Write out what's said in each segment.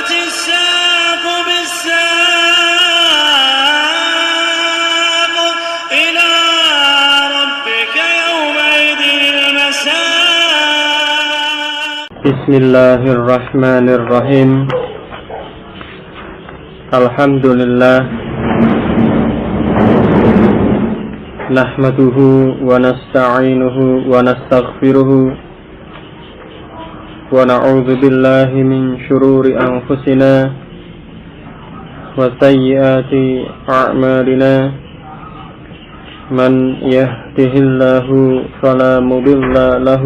والتفت الساق بالساق إلى ربك يومئذ المساق. بسم الله الرحمن الرحيم. الحمد لله نحمده ونستعينه ونستغفره ونعوذ بالله من شرور أنفسنا وسيئات أعمالنا من يهده الله فلا مضل له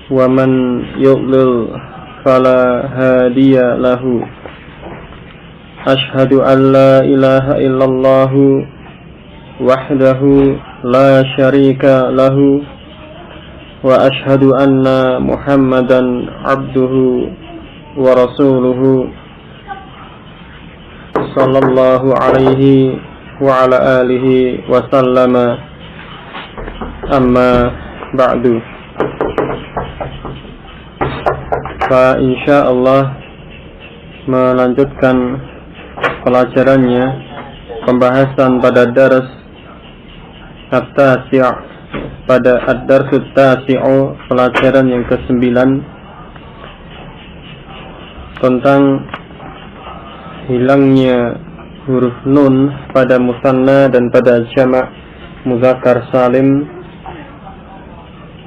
ومن يضلل فلا هادي له. أشهد أن لا إله إلا الله وحده لا شريك له وأشهد أن محمدا عبده ورسوله صلى الله عليه وعلى آله وسلم. أما بعد، insyaallah melanjutkan pelajarannya, pembahasan pada dars at-tasi' pada ad-darsu at-tasi'u, pelajaran yang ke-9 tentang hilangnya huruf nun pada musanna dan pada jamak muzakkar salim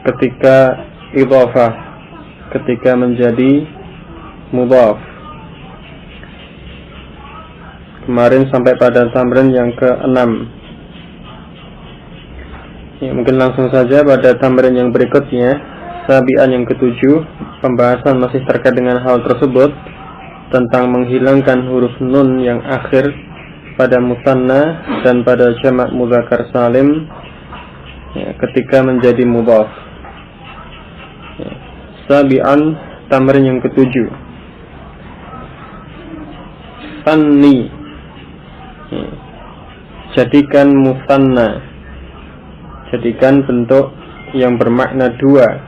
ketika idhafah, ketika menjadi mudhaf. Kemarin sampai pada tamrin yang ke-6. Ya, mungkin langsung saja pada tamrin yang berikutnya, sabian yang ke-7. Pembahasan masih terkait dengan hal tersebut, tentang menghilangkan huruf nun yang akhir pada musanna dan pada jamak muzakkar salim ya, ketika menjadi mudhaf. Ya. Sabian, tamrin yang ke-7. Sanni, ya. Jadikan musanna, jadikan bentuk yang bermakna dua,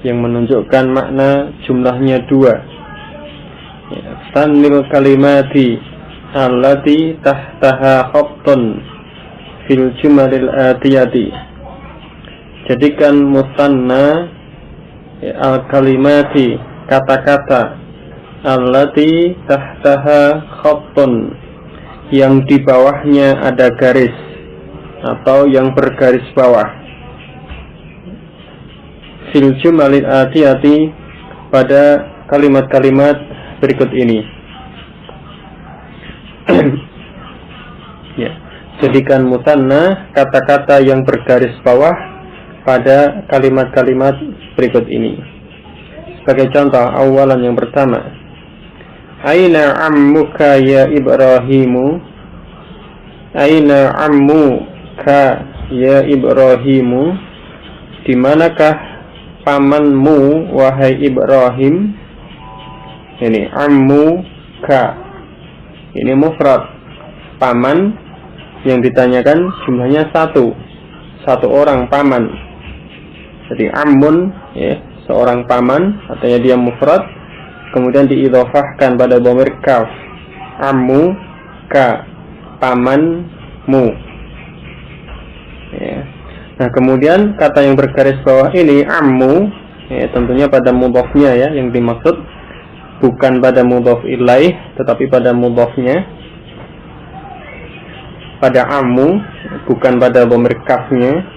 yang menunjukkan makna jumlahnya dua. Ya. Sannil kalimati allati tahtaha khattun fil jumalil atiyati. Jadikan musanna al-kalimati, kata-kata, allati tahtaha khattun, yang di bawahnya ada garis atau yang bergaris bawah, fil jumalil atiyati, pada kalimat-kalimat berikut ini. Ya, jadikan musanna kata-kata yang bergaris bawah pada kalimat-kalimat berikut ini. Sebagai contoh, awalan yang pertama, aina ammuka ya Ibrahimu. Aina ammuka ya Ibrahimu, di manakah pamanmu wahai Ibrahim. Ini ammuka, ini mufrad, paman yang ditanyakan jumlahnya satu orang paman. Jadi ammun, ya, seorang paman, artinya dia mufrad, kemudian diidhofahkan pada dhamir kaf, ammu ka, pamanmu. Ya. Nah, kemudian kata yang bergaris bawah ini ammu, ya, tentunya pada mudhafnya, ya, yang dimaksud bukan pada mudhaf ilaih, tetapi pada mudhafnya, pada ammu, bukan pada dhamir kafnya.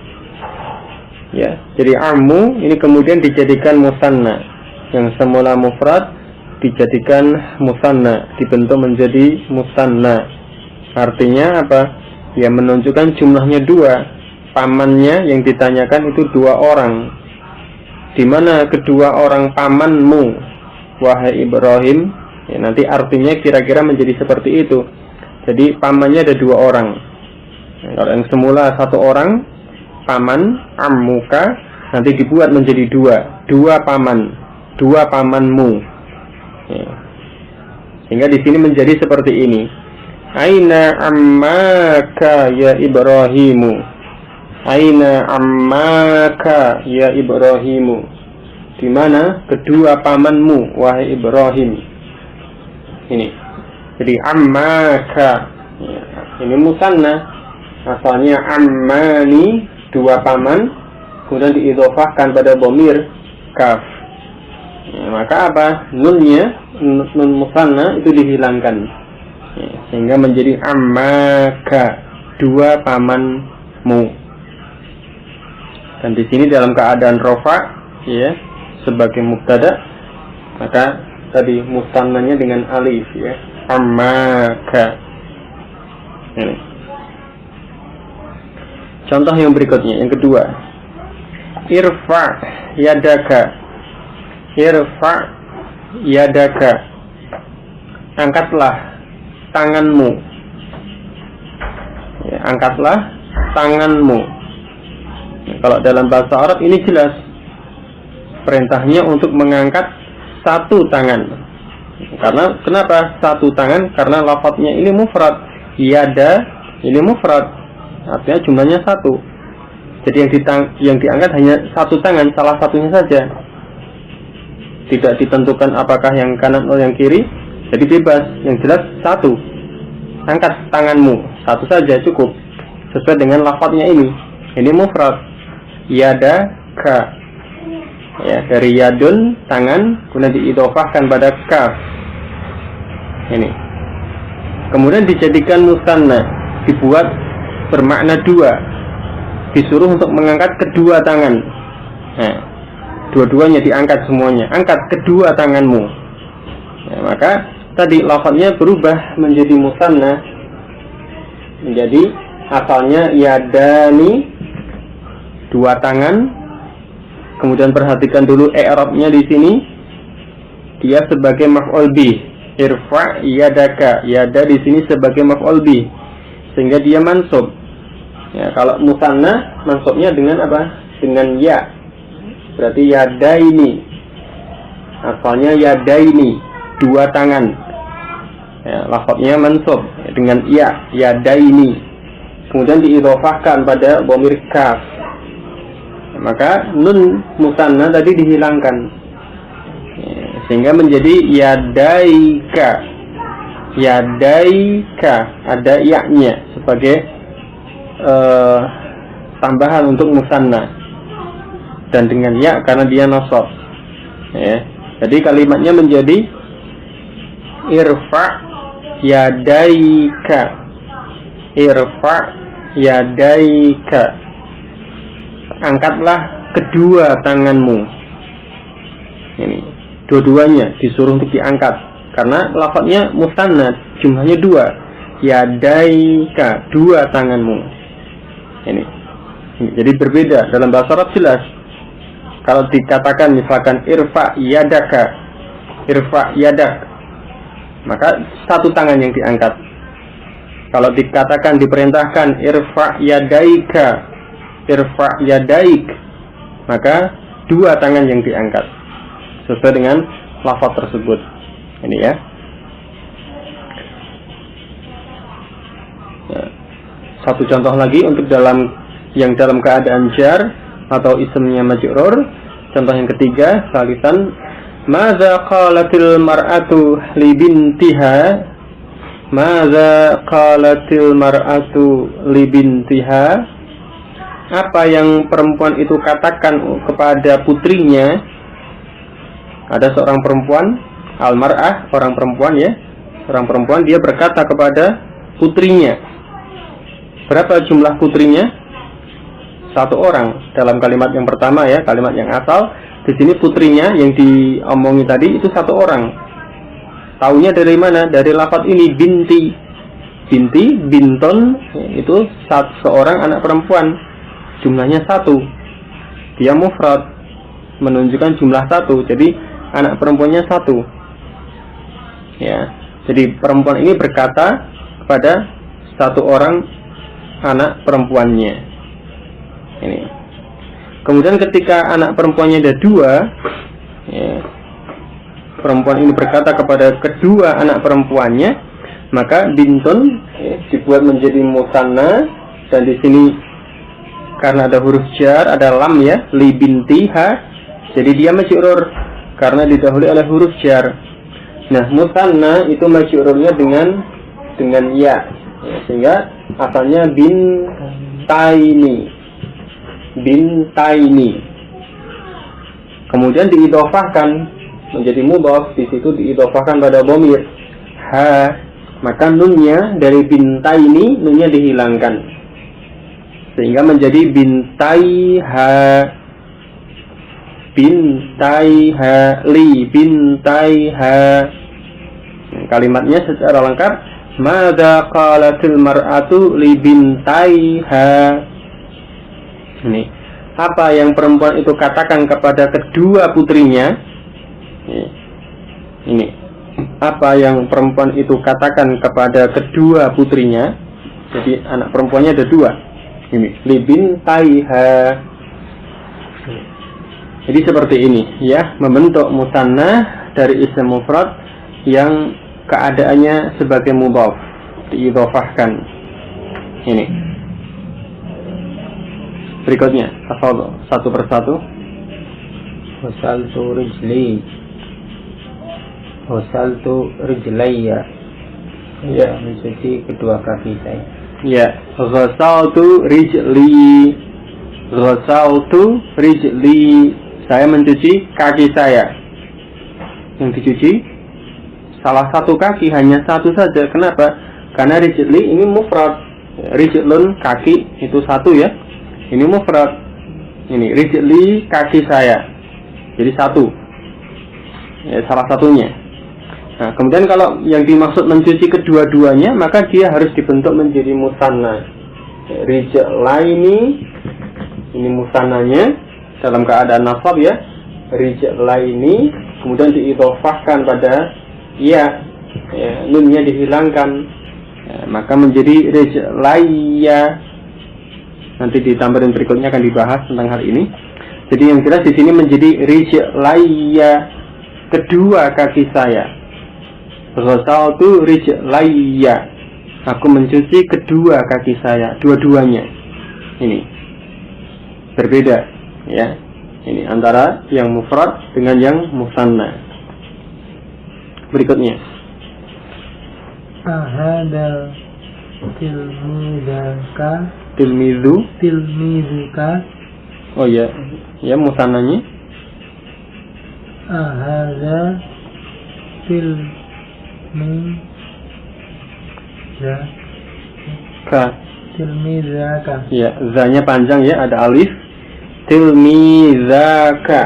Ya, jadi ammu ini kemudian dijadikan musanna, yang semula mufrad dijadikan musanna, dibentuk menjadi musanna. Artinya apa? Ya, menunjukkan jumlahnya dua. Pamannya yang ditanyakan itu dua orang. Di mana kedua orang pamanmu wahai Ibrahim? Ya, nanti artinya kira-kira menjadi seperti itu. Jadi pamannya ada dua orang. Nah, kalau yang semula satu orang, paman, ammuka, nanti dibuat menjadi dua paman, dua pamanmu. Ya. Sehingga di sini menjadi seperti ini. Aina ammaka ya Ibrahimu. Aina ammaka ya Ibrahimu. Di mana kedua pamanmu wahai Ibrahim. Ini. Jadi ammaka. Ya, ini musanna. Asalnya ammani, dua paman, kemudian diidhofahkan pada dhamir kaf. Ya, maka apa? Nunnya, nun musanna itu dihilangkan. Ya, sehingga menjadi ammaka, dua pamanmu. Dan di sini dalam keadaan rofa, ya, sebagai mubtada, maka tadi musannanya dengan alif, ya, ammaka. Ini. Contoh yang berikutnya, yang kedua, irfa yadaka. Irfa yadaka, angkatlah tanganmu. Ya, angkatlah tanganmu. Kalau dalam bahasa Arab ini jelas perintahnya untuk mengangkat satu tangan. Karena kenapa satu tangan? Karena lafadznya ini mufrad. Yada ini mufrad, artinya jumlahnya satu. Jadi yang diangkat hanya satu tangan, salah satunya saja. Tidak ditentukan apakah yang kanan atau yang kiri. Jadi bebas, yang jelas satu. Angkat tanganmu, satu saja cukup. Sesuai dengan lafadznya ini. Ini mufrad. Yada ka. Ya, dari yadun tangan, kemudian diidhofahkan pada kaf. Ini. Kemudian dijadikan musanna, dibuat bermakna dua. Disuruh untuk mengangkat kedua tangan. Nah, dua-duanya diangkat semuanya. Angkat kedua tanganmu. Nah, maka tadi lafadznya berubah menjadi musanna. Menjadi asalnya yadani, dua tangan. Kemudian perhatikan dulu i'rabnya di sini. Dia sebagai maf'ul bih. Irfa yadaka, yada di sini sebagai maf'ul bih, sehingga dia mansub. Ya, kalau musanna mansubnya dengan apa? Dengan ya. Berarti yadaini. Asalnya yadaini, dua tangan. Ya, lafadznya mansub dengan ya, yadaini. Kemudian diidhofahkan pada dhamir kaf. Maka nun musanna tadi dihilangkan. Sehingga menjadi yadaika. Yadaika, ada ya-nya sebagai tambahan untuk musanna. Dan dengan ya karena dia nasab. Ya. Jadi kalimatnya menjadi irfa yadaika. Irfa yadaika. Angkatlah kedua tanganmu. Ini. Dua-duanya disuruh untuk diangkat karena lafadznya musanna, jumlahnya dua. Yadaika, dua tanganmu. Ini. Jadi berbeda dalam bahasa Arab jelas. Kalau dikatakan misalkan irfa yadaka, irfa yadak, maka satu tangan yang diangkat. Kalau dikatakan diperintahkan irfa yadaika, irfa yadaik, maka dua tangan yang diangkat sesuai dengan lafaz tersebut. Ini ya. Satu contoh lagi untuk yang dalam keadaan jar atau ismnya majrur. Contoh yang ketiga, salisan, madza qalatil mar'atu li bintiha. Madza qalatil mar'atu li bintiha. Apa yang perempuan itu katakan kepada putrinya? Ada seorang perempuan, al-mar'ah, orang perempuan ya. Orang perempuan, dia berkata kepada putrinya. Berapa jumlah putrinya? Satu orang. Dalam kalimat yang pertama ya, kalimat yang asal. Di sini putrinya yang diomongi tadi itu satu orang. Taunya dari mana? Dari lafaz ini, binti. Binti, binton, itu seorang anak perempuan. Jumlahnya satu. Dia mufrad, menunjukkan jumlah satu. Jadi anak perempuannya satu. Ya, jadi perempuan ini berkata kepada satu orang anak perempuannya. Ini. Kemudian ketika anak perempuannya ada dua, ya, perempuan ini berkata kepada kedua anak perempuannya, maka bintun dibuat menjadi musanna, dan di sini karena ada huruf jar, ada lam ya, li bintiha, jadi dia majrur karena didahului oleh huruf jar. Nah, musanna itu majrurnya dengan ya, sehingga asalnya bintaini. Kemudian diidhofahkan menjadi mudhaf, di situ diidhofahkan pada dhamir ha, maka nunnya dari bintaini, nunnya dihilangkan sehingga menjadi bintaiha, bintaiha. Kalimatnya secara lengkap, madza qalatil mar'atu li bintaiha. Ini apa yang perempuan itu katakan kepada kedua putrinya. Ini apa yang perempuan itu katakan kepada kedua putrinya. Jadi anak perempuannya ada dua. Ini li bintaiha. Jadi seperti ini ya, membentuk musanna dari isim mufrad yang keadaannya sebagai mudhaf, diidhofahkan. Ini. Berikutnya, hafal satu persatu. Wasaltu rijli, wasaltu rijlayya. Ya, mencuci kedua kaki saya. Ya, ghasaltu rijli, ghasaltu rijli. Saya mencuci kaki saya. Yang dicuci salah satu kaki, hanya satu saja. Kenapa? Karena rijli ini mufrad. Rijlun kaki itu satu ya. Ini mufrad. Ini rijli kaki saya. Jadi satu. Ya, salah satunya. Nah, kemudian kalau yang dimaksud mencuci kedua-duanya, maka dia harus dibentuk menjadi musanna. Rijlaini, ini musannanya dalam keadaan nasab ya. Rijlaini, kemudian diidhofahkan pada ya, nunnya dihilangkan, ya, maka menjadi rijlayya. Nanti di tambahan berikutnya akan dibahas tentang hal ini. Jadi yang jelas di sini menjadi rijlayya, kedua kaki saya. Ghasaltu rijlayya, aku mencuci kedua kaki saya, dua-duanya. Ini berbeda ya. Ini antara yang mufrad dengan yang musanna. Berikutnya. Ahada tilmizuka. Oh ya, ya musannanya. Ahada tilmizaka. Ya, zanya panjang ya, ada alif. Tilmizaka.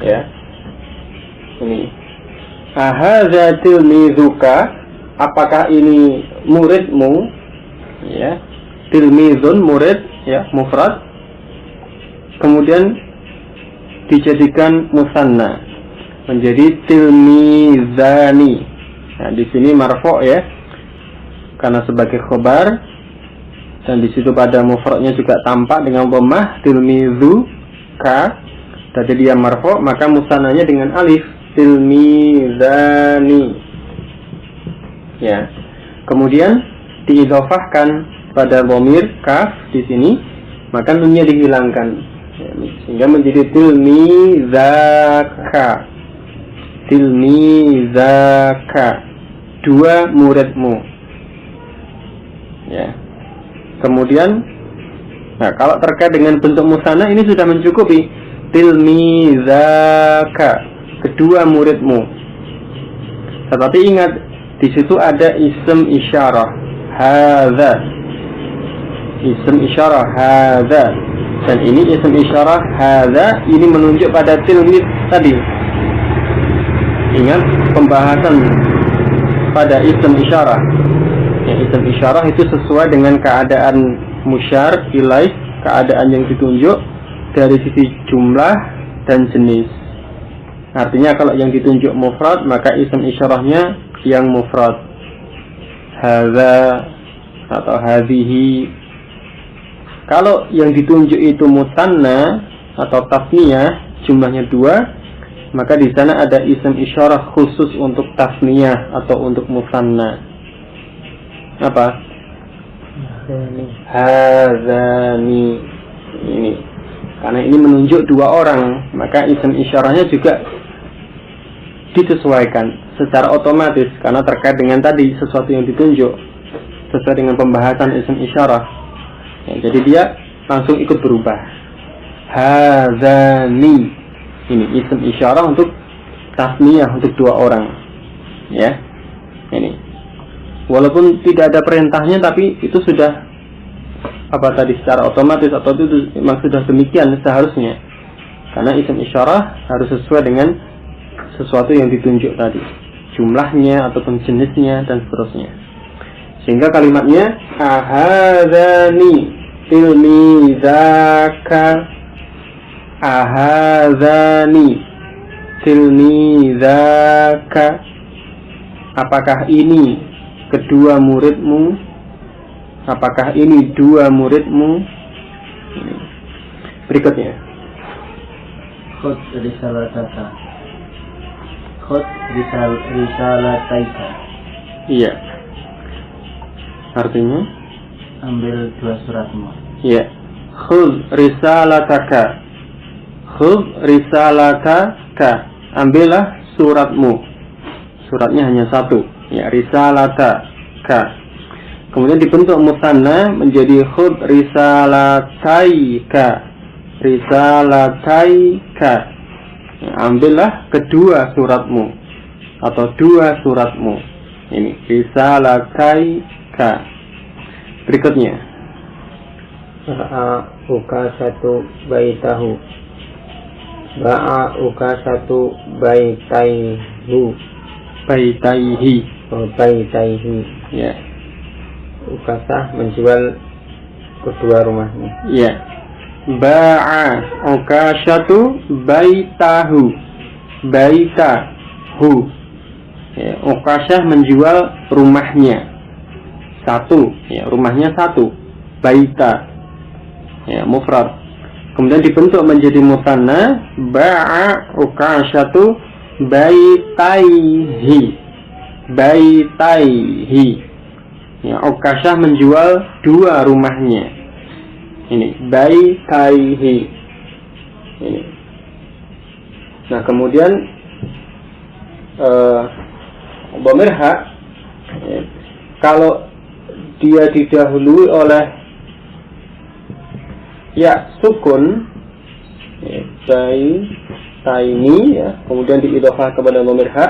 Ya. Ini. Ahadza tilmizuka, apakah ini muridmu? Ya. Tilmizun murid ya, mufrad. Kemudian dijadikan musanna menjadi tilmizani. Nah, di sini marfu' ya. Karena sebagai khobar, dan di situ pada mufradnya juga tampak dengan dhammah tilmizuka. Jadi dia marfu', maka musannanya dengan alif, tilmizani. Ya. Kemudian diidhofahkan pada dhamir kaf di sini, maka nunnya dihilangkan. Ya, sehingga menjadi tilmizaka. Tilmizaka, dua muridmu. Ya. Kemudian, nah kalau terkait dengan bentuk musanna ini sudah mencukupi. Tilmizaka, kedua muridmu. Tetapi ingat, di situ ada ism isyarah, hadza. Ism isyarah hadza. Dan ini ism isyarah hadza, ini menunjuk pada tilmiz tadi. Ingat pembahasan pada ism isyarah. Ya, ism isyarah itu sesuai dengan keadaan musyar ilaih, keadaan yang ditunjuk dari sisi jumlah dan jenis. Artinya kalau yang ditunjuk mufrad, maka ism isyarahnya yang mufrad. Hadza atau hadhihi. Kalau yang ditunjuk itu musanna atau tasniyah, jumlahnya 2, maka di sana ada ism isyarah khusus untuk tasniyah atau untuk musanna. Apa? Hadzani. Ini. Karena ini menunjuk 2 orang, maka ism isyarahnya juga disesuaikan. secara otomatis karena terkait dengan tadi sesuatu yang ditunjuk sesuai dengan pembahasan isim isyarah. Ya, jadi dia langsung ikut berubah. Hadzani, ini isim isyarah untuk tasniyah, untuk dua orang. Ya, ini walaupun tidak ada perintahnya, tapi itu sudah secara otomatis atau itu memang sudah demikian seharusnya, karena isim isyarah harus sesuai dengan sesuatu yang ditunjuk tadi, jumlahnya ataupun jenisnya dan seterusnya. Sehingga kalimatnya ahadzani tilmizaka, ahadzani tilmizaka, apakah ini kedua muridmu, apakah ini dua muridmu. Berikutnya khud risalataka, khud risalataika. Iya, artinya ambil dua suratmu. iya, khud risalataka, khud risalataka, ambillah suratmu. Suratnya hanya satu, ya, risalataka. Kemudian dibentuk musanna menjadi khud risalataika, risalataika. Ya, ambillah kedua suratmu atau dua suratmu. Ini risalataika. Berikutnya Ba'a ukasatu baitahu, ba'a ukasatu baitaihu, baitaihi. baitaihi. Ya, Ukasah menjual kedua rumahnya. ya. Ba'a ukashatu baitahu, baitahu. Ya, Ukashah menjual rumahnya satu, ya, rumahnya satu, baita, ya, mufrad. Kemudian dibentuk menjadi musanna, ba'a ukashatu baitaihi, baitaihi. Ya, Ukashah menjual dua rumahnya. Ini baitaihi. Ini. Nah, kemudian dhamir ha, ya, kalau dia didahului oleh ya sukun, ya, baitaini, ya, kemudian diidhofah kepada dhamir ha.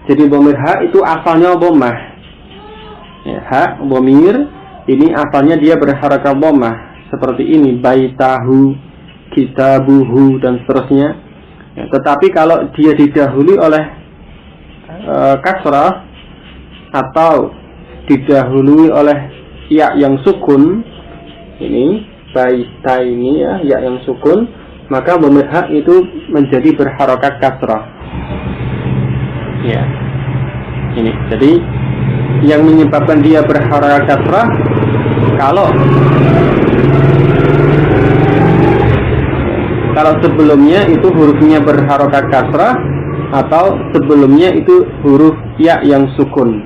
Jadi dhamir ha itu asalnya dhammah. Ya, ha, dhamir ini asalnya dia berharakat dhammah seperti ini, baitahu, kitabuhu dan seterusnya. Ya, tetapi kalau dia didahului oleh kasrah atau didahului oleh ya yang sukun, ini baitaini, ya, ya yang sukun, maka dhamir ha itu menjadi berharakat kasrah. Ya, ini jadi yang menyebabkan dia berharakat kasrah kalau sebelumnya itu hurufnya berharakat kasrah atau sebelumnya itu huruf ya yang sukun,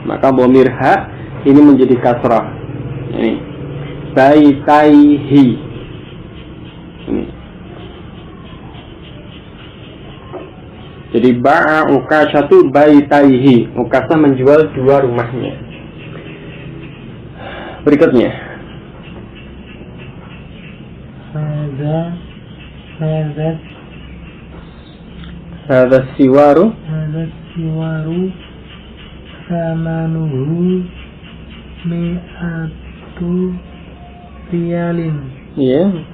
maka dhamir ha ini menjadi kasrah. Ini baitaihi. Ini. Jadi ba'a ukashatu baitaihi, Ukasah menjual dua rumahnya. Berikutnya hadza siwaru samanuhu mi'atu riyalin. Iya.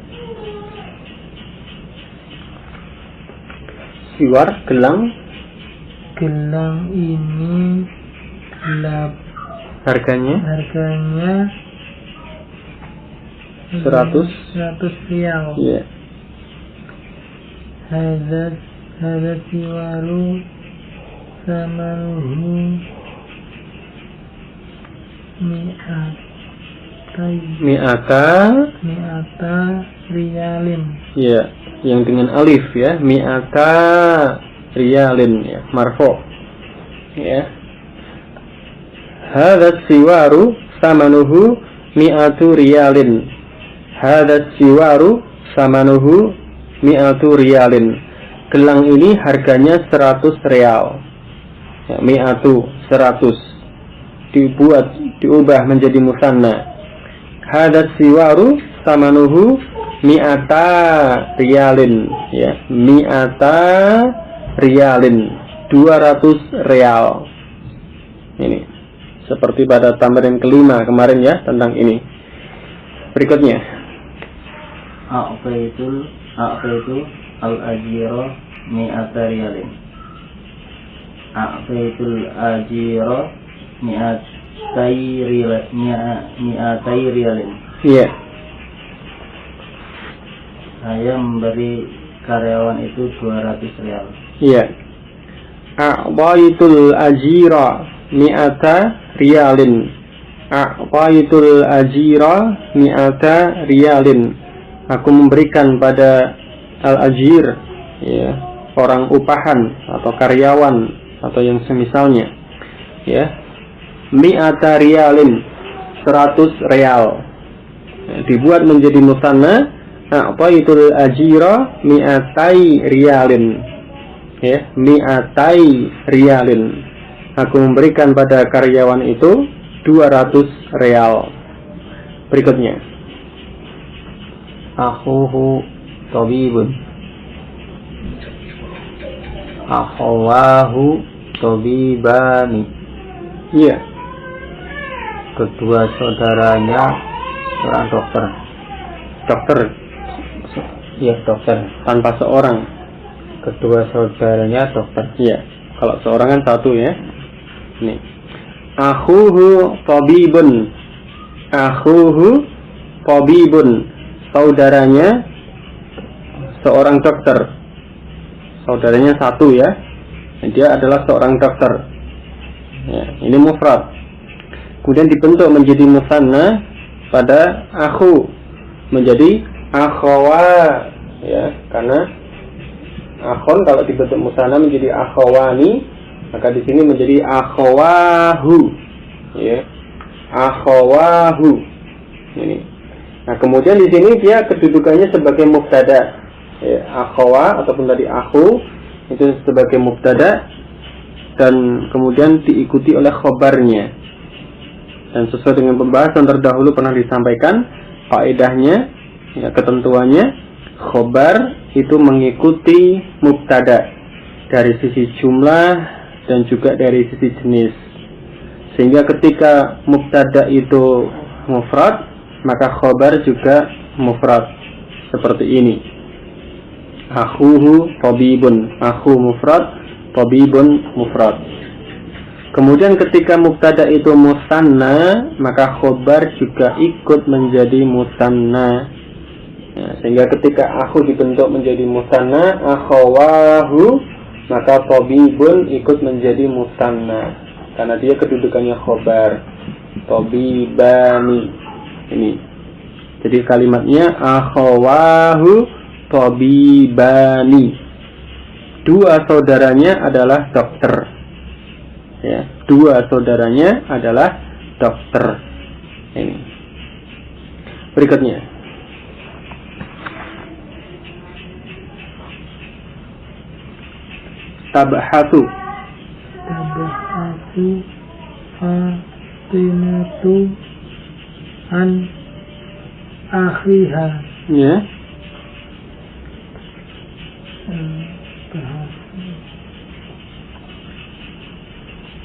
Siwar, gelang. Gelang ini Harganya 100 rial. Iya. Hadza siwaru samanuhu mi'ata riyalin. Ya, yang dengan alif, ya, mi'ata riyalin, ya, marfu. Ya. Hadza siwaru samanuhu mi'atu riyalin. Hadza siwaru samanuhu mi'atu riyalin. Gelang ini harganya 100 real. Ya, mi'atu 100 diubah menjadi musanna. Hadat siwaru samanuhu mi'ata riyalin, ya, mi'ata riyalin, 200 real. Ini seperti pada tambahan kelima kemarin ya, tentang ini. Berikutnya, a'faitu al-ajira mi'ata riyalin. A'faitul ajira mi'atai riyalin. iya. Saya memberi karyawan itu 200 real. Iya. A'waitul ajira mi'ata riyalin. A'waitul ajira mi'ata riyalin. Aku memberikan pada al-ajir, ya, orang upahan atau karyawan atau yang semisalnya, ya, mi'ata riyalin, 100 real. Ya, dibuat menjadi musanna, a'taitul ajira mi'atai riyalin, ya, mi'atai riyalin. Aku memberikan pada karyawan itu 200 real. Berikutnya, Akhuhu tabibun. Akhawahu tabibani. iya. Kedua saudaranya seorang dokter. Dokter, Iya, dokter. tanpa seorang. Kedua saudaranya dokter. Iya. Kalau seorang kan satu ya. Nih. Akhuhu tabibun. Akhuhu tabibun. Saudaranya seorang dokter. Saudaranya satu ya. Dia adalah seorang dokter. Ya, ini mufrad. Kemudian dibentuk menjadi musanna pada akhu, menjadi akhawa, ya, karena akhon kalau dibentuk musanna menjadi akhawani, maka di sini menjadi akhawahu, ya, akhawahu. Ini. Nah, kemudian di sini dia kedudukannya sebagai mubtada, ya, akhawa ataupun tadi akhu itu sebagai mubtada dan kemudian diikuti oleh khobarnya. Dan sesuai dengan pembahasan terdahulu pernah disampaikan kaidahnya, ya, ketentuannya, khobar itu mengikuti mubtada dari sisi jumlah dan juga dari sisi jenis. Sehingga ketika mubtada itu mufrad, maka khobar juga mufrad seperti ini. Akhuhu tabibun, akhu mufrad, tabibun mufrad. Kemudian ketika mubtada itu musanna, maka khobar juga ikut menjadi musanna. Ya, sehingga ketika akhu dibentuk menjadi musanna, akhawahu, maka tabibun ikut menjadi musanna karena dia kedudukannya khobar. Tabibani. Ini. Jadi kalimatnya akhawahu tabibani. Dua saudaranya adalah dokter. Ya, dua saudaranya adalah dokter. Ini. Berikutnya. Tabahatu. Tabahatu Fatimatu an akhiha. Ya.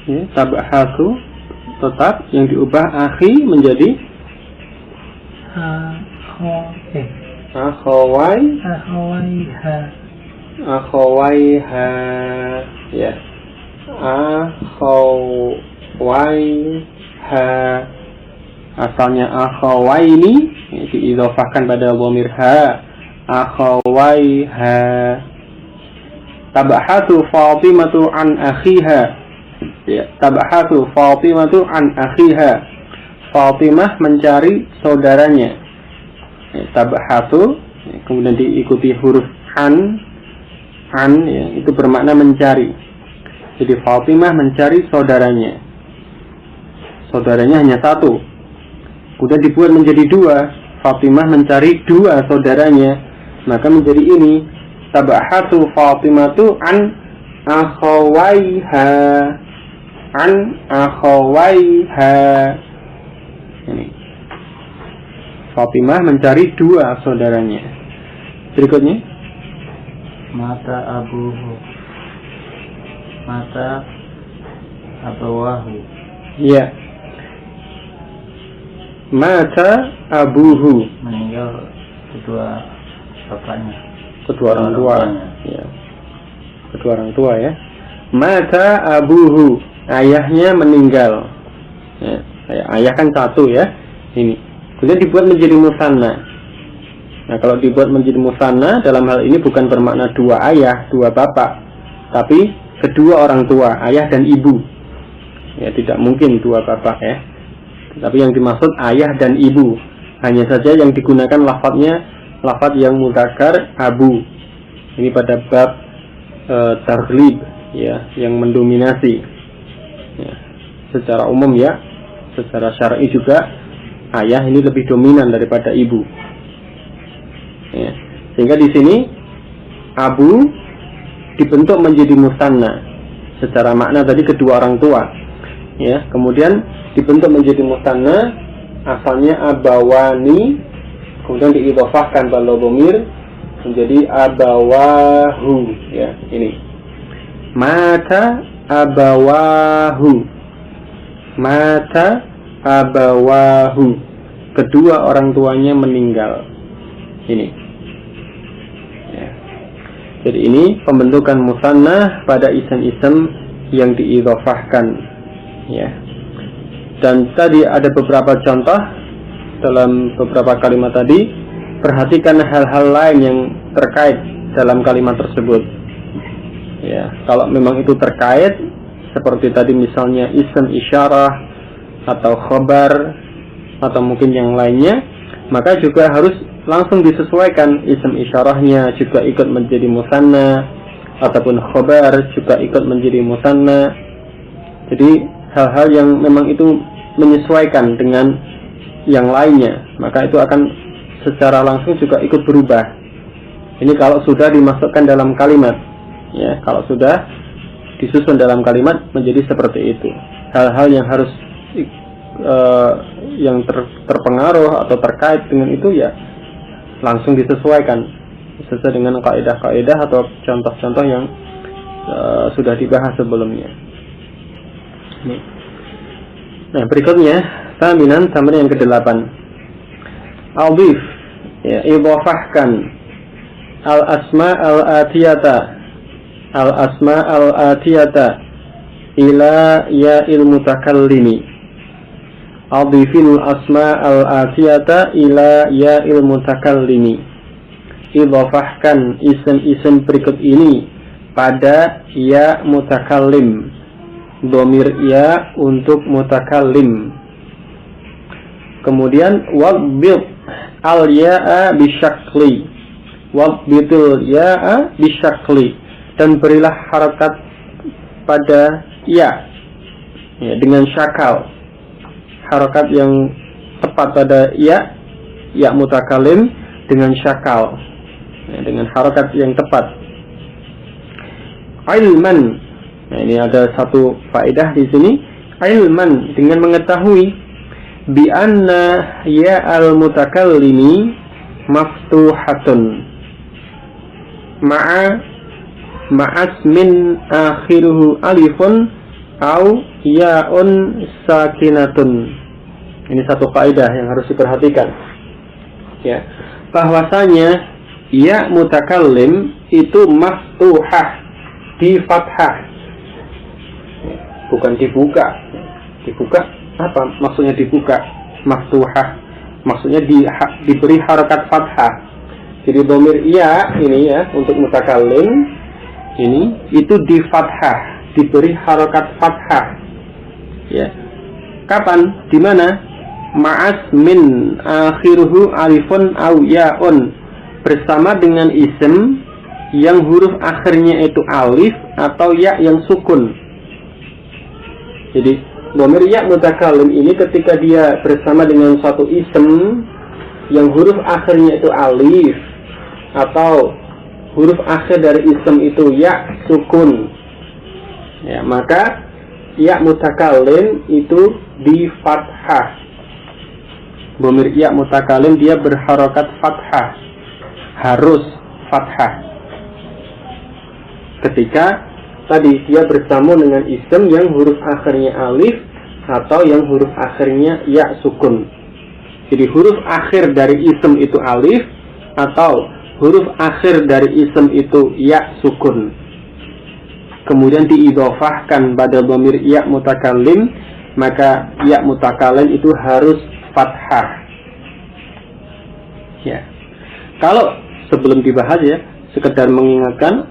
Ya, tabahatu tetap yang diubah akhi menjadi akhawaiha. Akhawaiha, ya, akhawaiha. Asalnya akhawaini, diidhofahkan pada dhamir ha. Akhawaiha. Tabahatu Fatimatu an akhiha, ya, tabahatu Fatimatu an akhiha. Fatimah mencari saudaranya. Ya, tabahatu, ya, kemudian diikuti huruf an, ya, itu bermakna mencari. Jadi Fatimah mencari saudaranya. Saudaranya hanya satu. Kemudian dibuat menjadi dua. Fatimah mencari dua saudaranya. Maka menjadi ini. Tabahatu Fatimatu an akhawaiha. an akhawaiha. Ini Fatimah mencari dua saudaranya. Berikutnya mata abuhu, mata abawahu. ya, mata abuhu, meninggal kedua bapaknya, kedua orang tua. tuanya. Ya, kedua orang tua ya. Mata abuhu, ayahnya meninggal. Ya, ayah kan satu ya. Ini kemudian dibuat menjadi musanna. Nah, kalau dibuat menjadi musanna dalam hal ini bukan bermakna dua ayah, dua bapak, tapi kedua orang tua, ayah dan ibu. Ya, tidak mungkin dua bapak ya. Tapi yang dimaksud ayah dan ibu. Hanya saja yang digunakan lafadznya lafadz yang mudzakkar abu. Ini pada bab taghlib ya, yang mendominasi. Ya, secara umum ya, secara syar'i juga ayah ini lebih dominan daripada ibu. Ya, sehingga di sini abu dibentuk menjadi musanna. Secara makna tadi kedua orang tua. Ya, kemudian dibentuk menjadi musanna, asalnya abawani, kemudian diidhofahkan pada dhamir menjadi abawahu. Ya, ini mata abawahu, mata abawahu, kedua orang tuanya meninggal. Ini ya. Jadi ini pembentukan musanna pada isim-isim yang diidhofahkan ya. Dan tadi ada beberapa contoh dalam beberapa kalimat tadi. Perhatikan hal-hal lain yang terkait dalam kalimat tersebut ya. Kalau memang itu terkait, seperti tadi misalnya isim isyarah atau khobar atau mungkin yang lainnya, maka juga harus langsung disesuaikan. Isim isyarahnya juga ikut menjadi musanna, ataupun khobar juga ikut menjadi musanna. Jadi hal-hal yang memang itu menyesuaikan dengan yang lainnya, maka itu akan secara langsung juga ikut berubah. Ini kalau sudah dimasukkan dalam kalimat ya, kalau sudah disusun dalam kalimat menjadi seperti itu. Hal-hal yang harus yang terpengaruh atau terkait dengan itu ya langsung disesuaikan sesuai dengan kaidah-kaidah atau contoh-contoh yang sudah dibahas sebelumnya. Nah, berikutnya taminan, tamrin yang ke-8. Adhif ya, idhafahkan al-asma al-atiyata ila ya'il mutakallimi. Adhifil asma al-atiyata ila ya'il mutakallimi. Idhafahkan isim-isim berikut ini pada ya mutakallim, dhamir ya untuk mutakallim. Kemudian wabbit al-ya'a bisyakli, wabbitul ya'a bisyakli, dan berilah harakat pada ya dengan syakal, harakat yang tepat pada ya mutakallim dengan syakal ya, dengan harakat yang tepat. Ilman, nah ini ada satu faedah di sini. Ilman, dengan mengetahui bi anna ya al mutakallimi maftuhatun ma'as min akhiruhu alifun au ya'un sakinatun. Ini satu faedah yang harus diperhatikan ya, bahwasanya ya mutakallim itu maftuhah, di fathah, bukan dibuka. Dibuka apa maksudnya? Dibuka maftuhah maksudnya diberi harakat fathah. Jadi dhamir ya ini ya untuk mutakallim ini itu di fathah, diberi harakat fathah ya. Kapan? Di mana? Ma'as min akhiruhu alifun au ya'un, bersama dengan isim yang huruf akhirnya itu alif atau ya yang sukun. Jadi dhamir ya mutakallim ini ketika dia bersama dengan suatu isim yang huruf akhirnya itu alif atau huruf akhir dari isim itu ya sukun ya, maka ya mutakalim itu di fathah. Dhamir ya mutakalim dia berharokat fathah, harus fathah. Ketika tadi dia bersambung dengan isim yang huruf akhirnya alif atau yang huruf akhirnya ya sukun. Jadi huruf akhir dari isim itu alif atau huruf akhir dari isim itu ya sukun, kemudian diidhofahkan pada dhamir ya mutakalim, maka ya mutakalim itu harus fathah. Ya. Kalau sebelum dibahas ya, sekedar mengingatkan,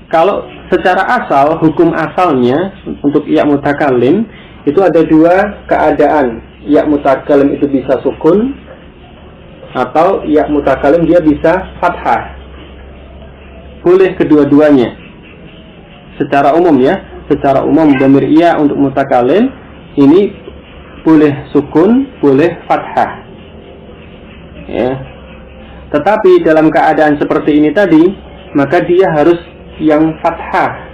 kalau secara asal, hukum asalnya untuk ya mutakalim itu ada dua keadaan. Ya mutakalim itu bisa sukun atau ya mutakalim dia bisa fathah. Boleh kedua-duanya. Secara umum ya, secara umum dhamir ya untuk mutakalim ini boleh sukun, boleh fathah. Ya. Tetapi dalam keadaan seperti ini tadi, maka dia harus yang fathah.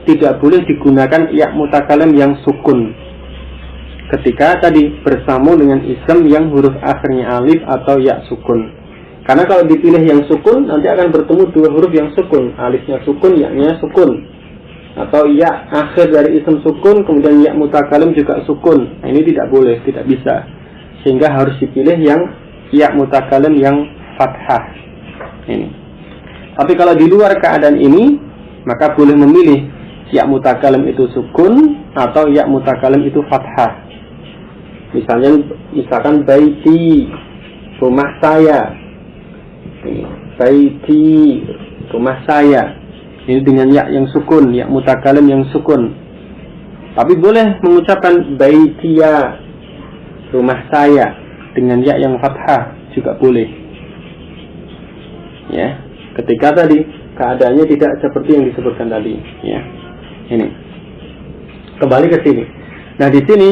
Tidak boleh digunakan ya mutakalim yang sukun ketika tadi bersambung dengan isim yang huruf akhirnya alif atau ya sukun. Karena kalau dipilih yang sukun, nanti akan bertemu dua huruf yang sukun, alifnya sukun, ya-nya sukun. Atau ya akhir dari isim sukun, kemudian ya mutakalim juga sukun. Nah, ini tidak boleh, tidak bisa. Sehingga harus dipilih yang ya mutakalim yang fathah. Ini. Tapi kalau di luar keadaan ini, maka boleh memilih ya mutakalim itu sukun atau ya mutakalim itu fathah. Misalkan baiti, rumah saya. Ini, baiti, rumah saya. Ini dengan ya yang sukun, ya mutakalim yang sukun. Tapi boleh mengucapkan baitiya, rumah saya, dengan ya yang fathah juga boleh. Ya, ketika tadi keadaannya tidak seperti yang disebutkan tadi. Ya, ini. Kembali ke sini. Nah di sini,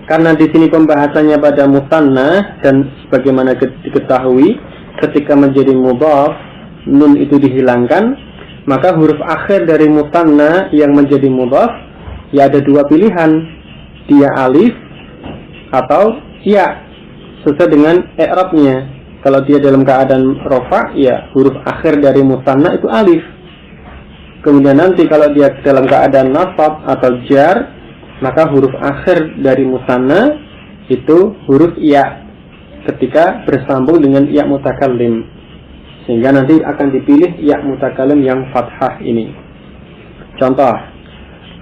karena di sini pembahasannya pada musanna dan sebagaimana diketahui, ketika menjadi mudhaf, nun itu dihilangkan. Maka huruf akhir dari musanna yang menjadi mudhaf, ya ada dua pilihan, dia alif atau ya, sesuai dengan i'rabnya. Kalau dia dalam keadaan rafa, ya huruf akhir dari musanna itu alif. Kemudian nanti kalau dia dalam keadaan nasab atau jar, maka huruf akhir dari musanna itu huruf ya ketika bersambung dengan ya mutakallim. Sehingga nanti akan dipilih ya mutakalim yang fathah ini. Contoh,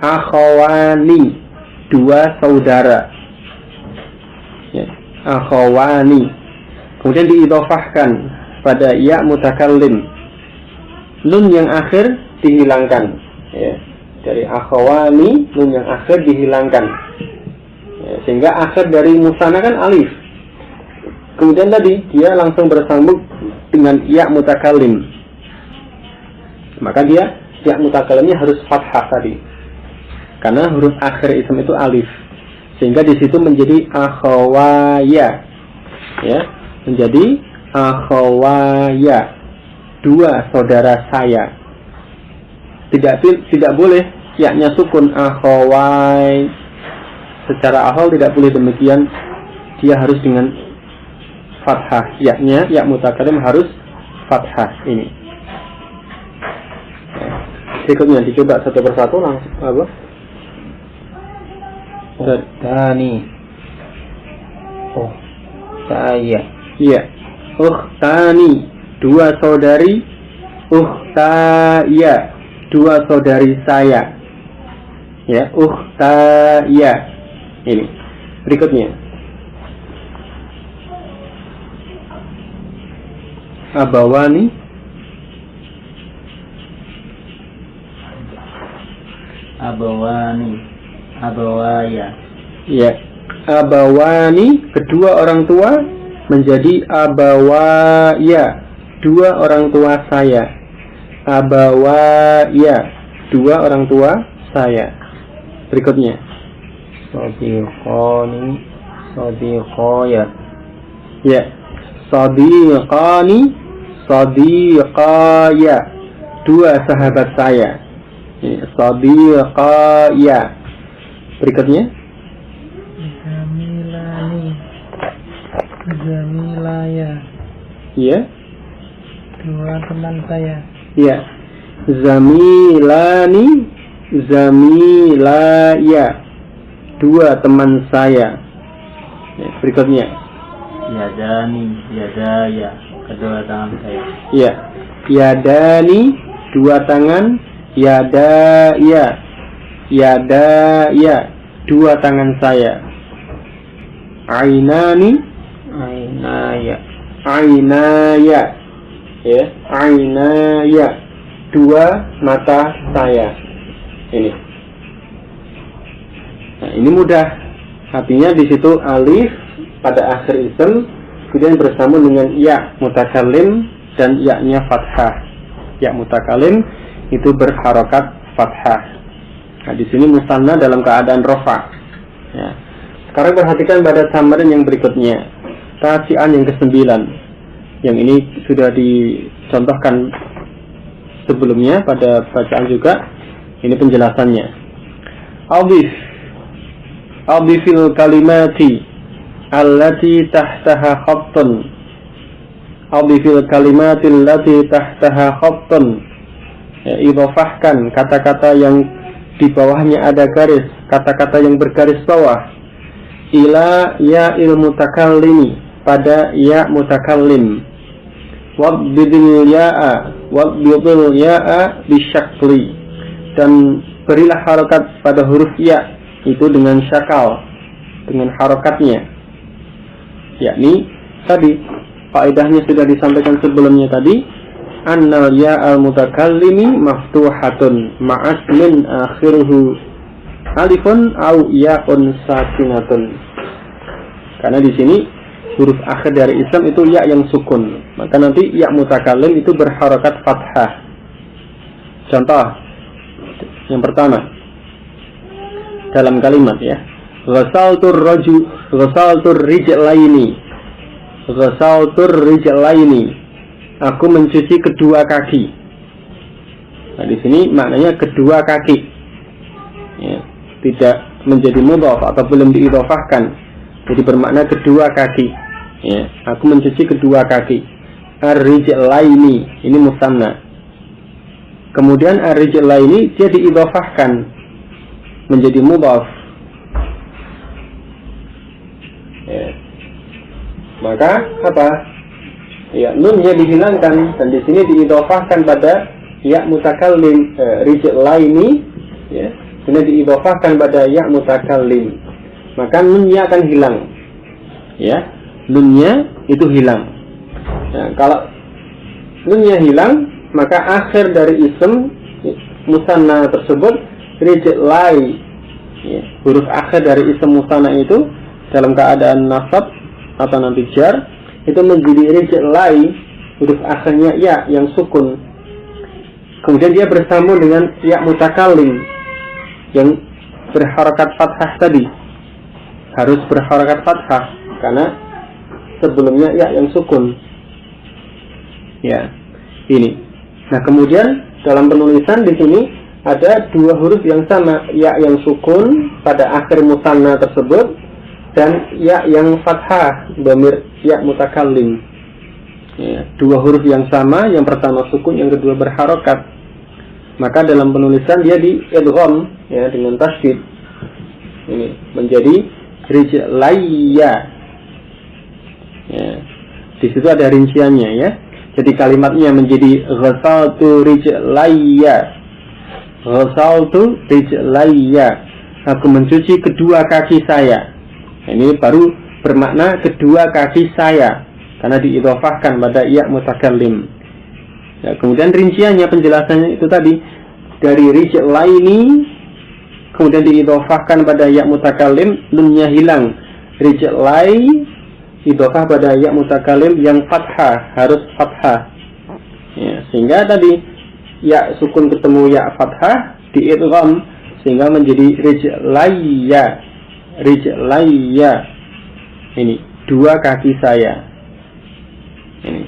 akhawani, dua saudara. Ya, akhawani. Kemudian diidhofahkan pada ya mutakalim. Nun yang akhir dihilangkan. Ya, dari akhawani, nun yang akhir dihilangkan. Ya, sehingga akhir dari musanna kan alif. Kemudian tadi dia langsung bersambung dengan ya mutakalim, maka dia ya mutakalimnya harus fathah tadi, karena huruf akhir isim itu alif, sehingga di situ menjadi akhawaya, ya, menjadi akhawaya, dua saudara saya. Tidak boleh ya-nya sukun akhawai. Secara asal tidak boleh demikian, dia harus dengan fathah, ya-nya ya mutakalim harus fathah ini. Berikutnya dicoba satu persatu langsung apa? Ukhtani. Oh, saya. Iya. Ukhtani, dua saudari. Ukhtaya, dua saudari saya. Ya, ukhtaya. Ini. Berikutnya. Abawani, abawani, abawaya. ya, abawani, kedua orang tua menjadi abawaya, dua orang tua saya. Abawaya, dua orang tua saya. Berikutnya, Sadiqani, sadiqaya. ya, sadiqani, sadiqaya, dua sahabat saya. Sadiqaya. Berikutnya Zamilani, Zamilaya, iya. dua teman saya. Iya. Zamilani, Zamilaya, dua teman saya. Ya, berikutnya. Yadani, yadaya, kedua tangan saya. Iya. Yadani, dua tangan. Yadaya, yadaya, dua tangan saya. Ainani, Ainaya, ainaya, ya, ainaya, dua mata saya. Ini. Nah, ini mudah. Artinya di situ alif pada akhir ism kemudian bersambung dengan ya mutakallim dan ya-nya fathah. Ya mutakallim itu berharokat fathah. Nah, di sini musanna dalam keadaan rofa. Ya. Sekarang perhatikan pada samaran yang berikutnya. Tacian yang ke-9. Yang ini sudah dicontohkan sebelumnya pada bacaan juga. Ini penjelasannya. Adhifil kalimati allati tahtaha khattun. Adhifil kalimati allati tahtaha khattun. Ya, idhofahkan kata-kata yang di bawahnya ada garis, kata-kata yang bergaris bawah. Ila ya'il mutakallimi, pada ya mutakallim. Wabbidil ya'a bisyakli, dan berilah harokat pada huruf ya itu dengan syakal, dengan harokatnya. Yakni tadi faedahnya sudah disampaikan sebelumnya tadi, annal ya'al mutakallimi maftuhatun ma'asmin akhiruhu alifun au ya'un sakinatun. Karena di sini huruf akhir dari ism itu ya yang sukun, maka nanti ya mutakallim itu berharokat fathah. Contoh yang pertama dalam kalimat ya, ghasaltur rijlaini, aku mencuci kedua kaki. Nah, di sini maknanya kedua kaki, ya, tidak menjadi mudhaf atau belum diidhofahkan, jadi bermakna kedua kaki. Ya, aku mencuci kedua kaki. Ar-rijlaini ini musanna. Kemudian ar-rijlaini dia diidhofahkan menjadi mudhaf. Ya. Maka apa? Ya, nunnya dihilangkan dan di sini diidhofahkan pada ya mutakallim, rijlaini, ya, ini diidhofahkan pada ya mutakallim. Maka nunnya akan hilang. Ya, nunnya itu hilang. Nah, kalau nunnya hilang, maka akhir dari ism musanna tersebut rijlai, ya, huruf akhir dari ism musanna itu dalam keadaan nasab atau nanti jar itu menjadi rijlai, huruf akhirnya ya yang sukun. Kemudian dia bersambung dengan ya mutakallim yang berharakat fathah tadi. Harus berharakat fathah karena sebelumnya ya yang sukun. Ya, ini. Nah, kemudian dalam penulisan di sini ada dua huruf yang sama, ya yang sukun pada akhir musanna tersebut dan ya yang fathah, dhamir ya mutakallim. Ya, dua huruf yang sama, yang pertama sukun, yang kedua berharokat. Maka dalam penulisan dia di idgham, ya, dengan tasydid. Ini menjadi rijlaya. Ya, di situ ada rinciannya, ya. Jadi kalimatnya menjadi ghasaltu rijlaya. Ghasaltu rijlaya. Aku mencuci kedua kaki saya. Ini baru bermakna kedua kaki saya karena diidhofahkan pada ya mutakallim. Ya, kemudian rinciannya, penjelasannya itu tadi dari rijlaini kemudian diidhofahkan pada ya mutakallim, nunnya hilang. Rijlai idhofah pada ya mutakallim yang fathah, harus fathah. Ya, sehingga tadi ya sukun ketemu ya fathah diidgham sehingga menjadi rijlaya. Rijlaya. Ini dua kaki saya. Ini.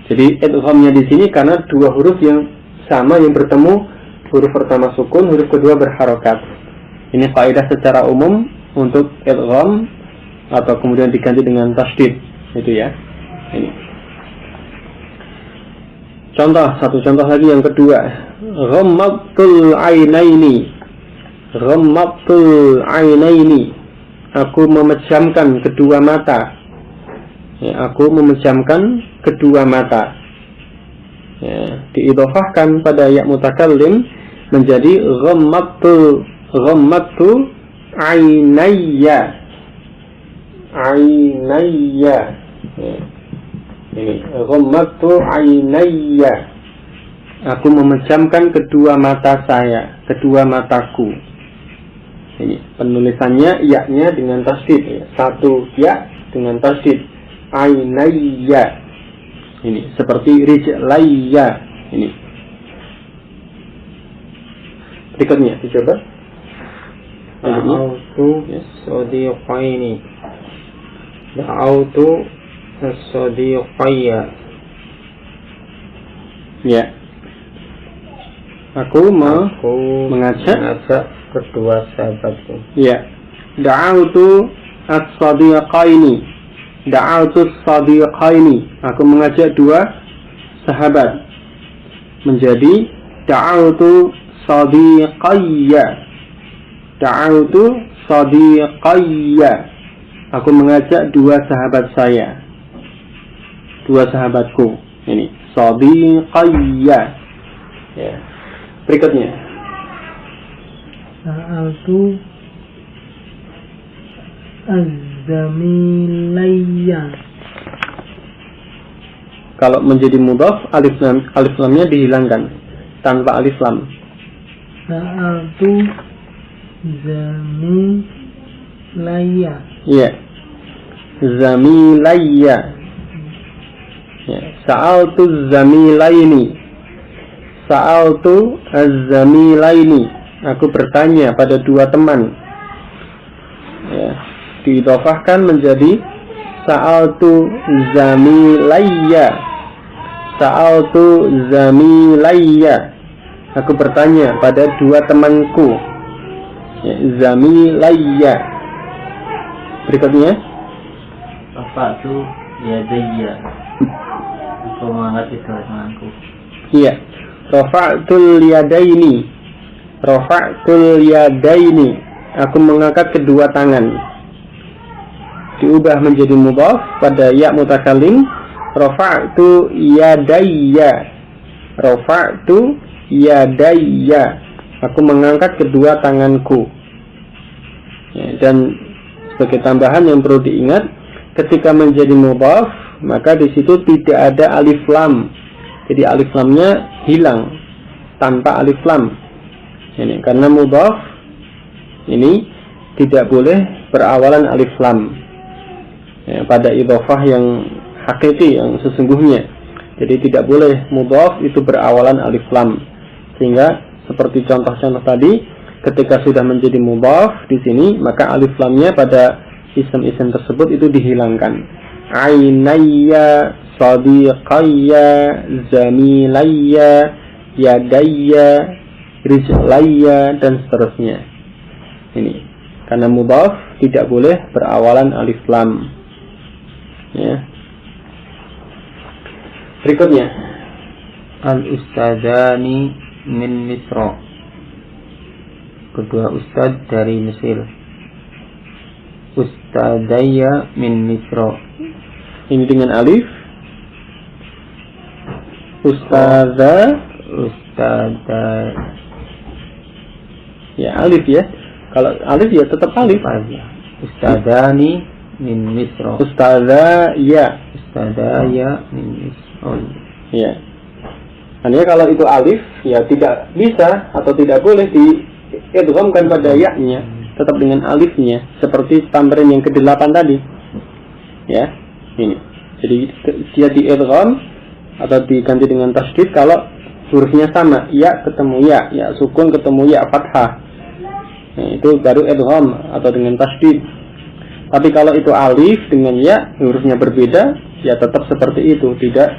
Jadi idghamnya di sini karena dua huruf yang sama yang bertemu, huruf pertama sukun, huruf kedua berharokat. Ini kaidah secara umum untuk idgham atau kemudian diganti dengan tasydid, itu ya. Ini. Satu contoh lagi yang kedua. Ghammatul ainaini. Ghammatul ainaini. Aku memejamkan kedua mata. Ya, aku memejamkan kedua mata. Ya, diidhofahkan pada ya mutakallim menjadi ghammatu ainayya. Ainayya. Ya. Ini ghammatu ainayya. Aku memejamkan kedua mata saya, kedua mataku. Ini penulisannya ya-nya dengan tasydid ya. Satu ya dengan tasydid. Ainayya. Ini seperti rijlayya. Ini. Berikutnya dicoba. Da'autu as-sadiqaini. Da'autu as-sadiqayya. Ya. Aku mengajak kedua sahabatku. Ya. Da'autu as-sadiqaini. Da'autu as-sadiqaini. Aku mengajak dua sahabat menjadi da'autu sadiqayya. Da'autu sadiqayya. Aku mengajak dua sahabat saya. Dua sahabatku. Ini sadiqayya. Ya. Berikutnya. Sa'altu az-zamilayya. Kalau menjadi mudhaf, alif lamnya dihilangkan tanpa alif lam. Sa'altu zamilayya. Ya. Zamilayya. Ya. Sa'altu zamilaini. Sa'altu az-zamilaini. Aku bertanya pada dua teman. Ya. Diidhofahkan menjadi sa'altu zamilayya. Sa'altu zamilayya. Aku bertanya pada dua temanku. Ya, zamilayya. Berikutnya. Rafa'tu yadayya. Aku mengangkat kedua tanganku. Iya. Rafa'tul yadaini. Rafa'tul yadaini. Aku mengangkat kedua tangan. Diubah menjadi mudhaf pada ya mutakallim. Rafa'tu yadayya. Rafa'tu yadayya. Aku mengangkat kedua tanganku. Ya, dan sebagai tambahan yang perlu diingat, ketika menjadi mudhaf, maka di situ tidak ada alif lam. Jadi alif lamnya hilang tanpa alif lam. Ini karena mudhaf ini tidak boleh berawalan alif lam. Ya, pada idhofah yang hakiki, yang sesungguhnya. Jadi tidak boleh mudhaf itu berawalan alif lam. Sehingga seperti contoh-contoh tadi, ketika sudah menjadi mudhaf di sini, maka alif lamnya pada isim-isim tersebut itu dihilangkan. Ainayya, sadiqayya, zamilayya, yadayya, rijlayya, dan seterusnya. Ini karena mudhaf tidak boleh berawalan alif lam. Ya. Berikutnya, al-ustadzani min Misra. Kedua ustadz dari Mesir. Ustadzaya min Misra. Ini dengan alif. Ustadzah. Ya alif ya. Kalau alif ya tetap alif. Ustadzani min Misra. Ustadzaya. Ustadzaya min Misra. Ya. Hanya kalau itu alif, ya tidak bisa atau tidak boleh diidghamkan pada ya-nya, tetap dengan alifnya, seperti tamrin yang ke-8 tadi. Ya, ini. Jadi dia diidgham atau diganti dengan tasydid kalau hurufnya sama, ya ketemu ya, ya sukun ketemu ya fathah. Nah, itu baru idgham atau dengan tasydid. Tapi kalau itu alif dengan ya, hurufnya berbeda, ya tetap seperti itu, tidak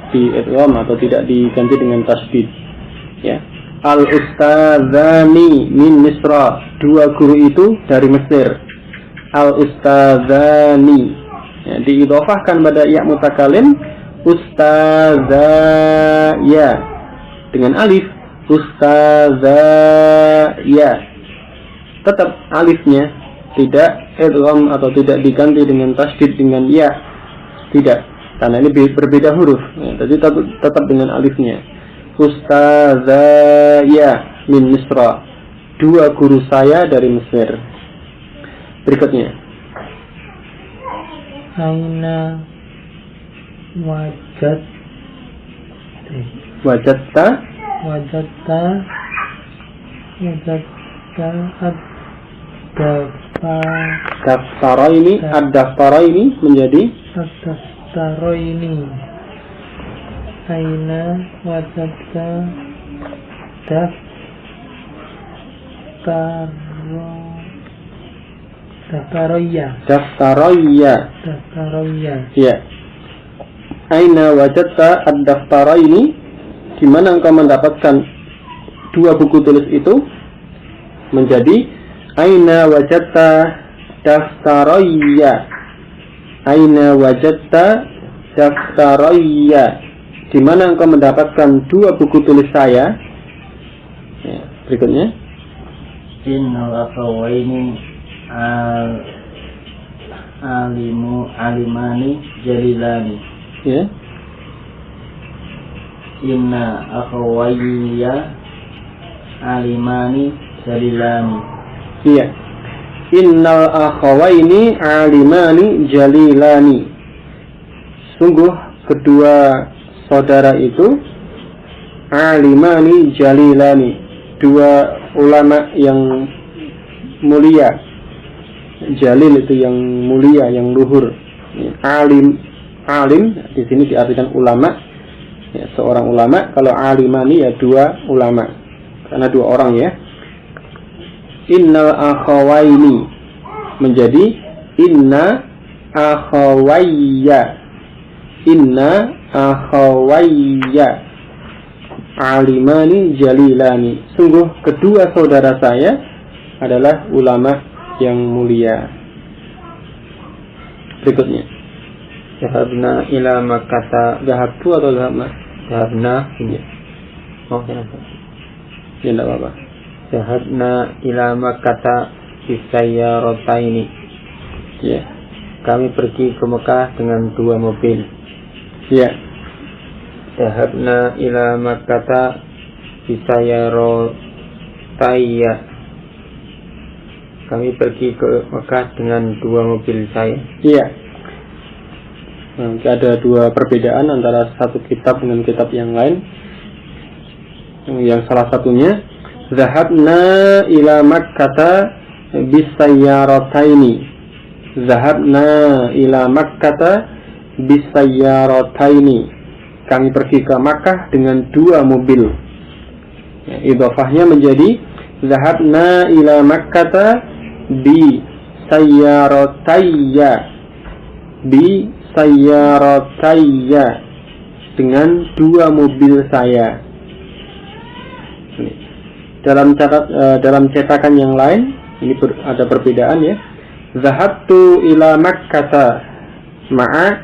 diidgham atau tidak diganti dengan tasydid. Ya. Al-ustadzani min Misra, 2 guru itu dari Mesir. Al-ustadzani, ya, diidhofahkan pada ya mutakalim ustadzaya dengan alif, ustadzaya. Tetap alifnya tidak idgham atau tidak diganti dengan tasydid dengan ya, tidak, karena ini berbeda huruf, ya, jadi tetap dengan alifnya. Ustadzaya min Misra, 2 guru saya dari Mesir. Berikutnya, aina wajadta ad-daftaraini menjadi ad-daftaraini. Aina wajadta daftaraya. Ya. Aina wajadta ad-daftaraini, di mana engkau mendapatkan 2 buku tulis itu, menjadi aina wajadta daftaraya. Aina wajadta daftaraya, di mana engkau mendapatkan 2 buku tulis saya. Ya, berikutnya, innal akhawaini alimani jalilani. ya, Inna akhawayya alimani jalilani. iya. Innal akhawaini alimani jalilani, sungguh kedua saudara itu alimani jalilani, 2 ulama yang mulia. Jalil itu yang mulia, yang luhur. Alim di sini diartikan ulama, ya, seorang ulama. Kalau alimani ya 2 ulama, karena 2 orang, ya. Innal akhawaini menjadi inna akhawayya. Inna akhawayya alimani jalilani, sungguh kedua saudara saya adalah ulama yang mulia. Berikutnya, Zahabna ila Makkah. zahabtu atau zahabna? Zahabna. Iya. Oh, kenapa? Ya, tidak apa-apa. Zahabna ila Makkah bisayyarataini. Ya. Kami pergi ke Mekah dengan 2 mobil. Ya. Zahabna ila Makkah bisayyarataini. Kami pergi ke Mekah dengan 2 mobil saya. Iya. Nah, ada 2 perbedaan antara satu kitab dengan kitab yang lain. Yang salah satunya, zahabna ila Makkah bisayyarataini. Zahabna ila Makkah bisayyarataini. Kami pergi ke Makkah dengan 2 mobil. Ya, idhofahnya menjadi zahabna ila Makkah bi sayyaratayya. Bi sayyaratayya, dengan 2 mobil saya. Dalam cetakan yang lain ini ada perbedaan, ya. Zahabtu ila Makkah ma'a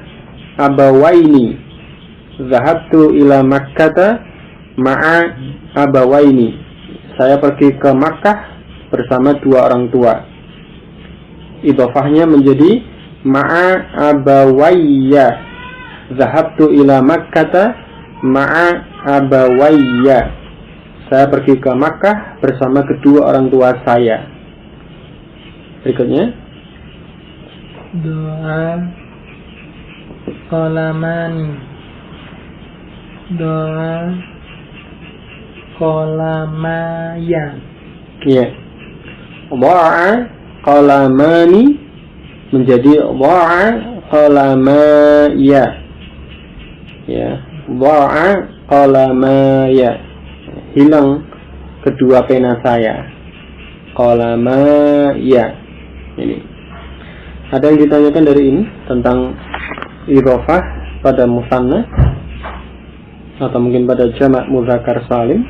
abawaini. Zahabtu ila Makkah ma'a abawaini. Saya pergi ke Makkah bersama 2 orang tua. Idhofahnya menjadi ma'a abawayya. Zahabtu ila Makkah ma'a abawayya. Saya pergi ke Makkah bersama kedua orang tua saya. Berikutnya, doa kolamani. Doa kolamaya. ya. Dha'a qalamani menjadi dha'a qalamaya. Ya, dha'a qalamaya, hilang kedua pena saya. Qalamaya. Ini. Ada yang ditanyakan dari ini tentang idhofah pada musanna atau mungkin pada jamak mudzakkar salim?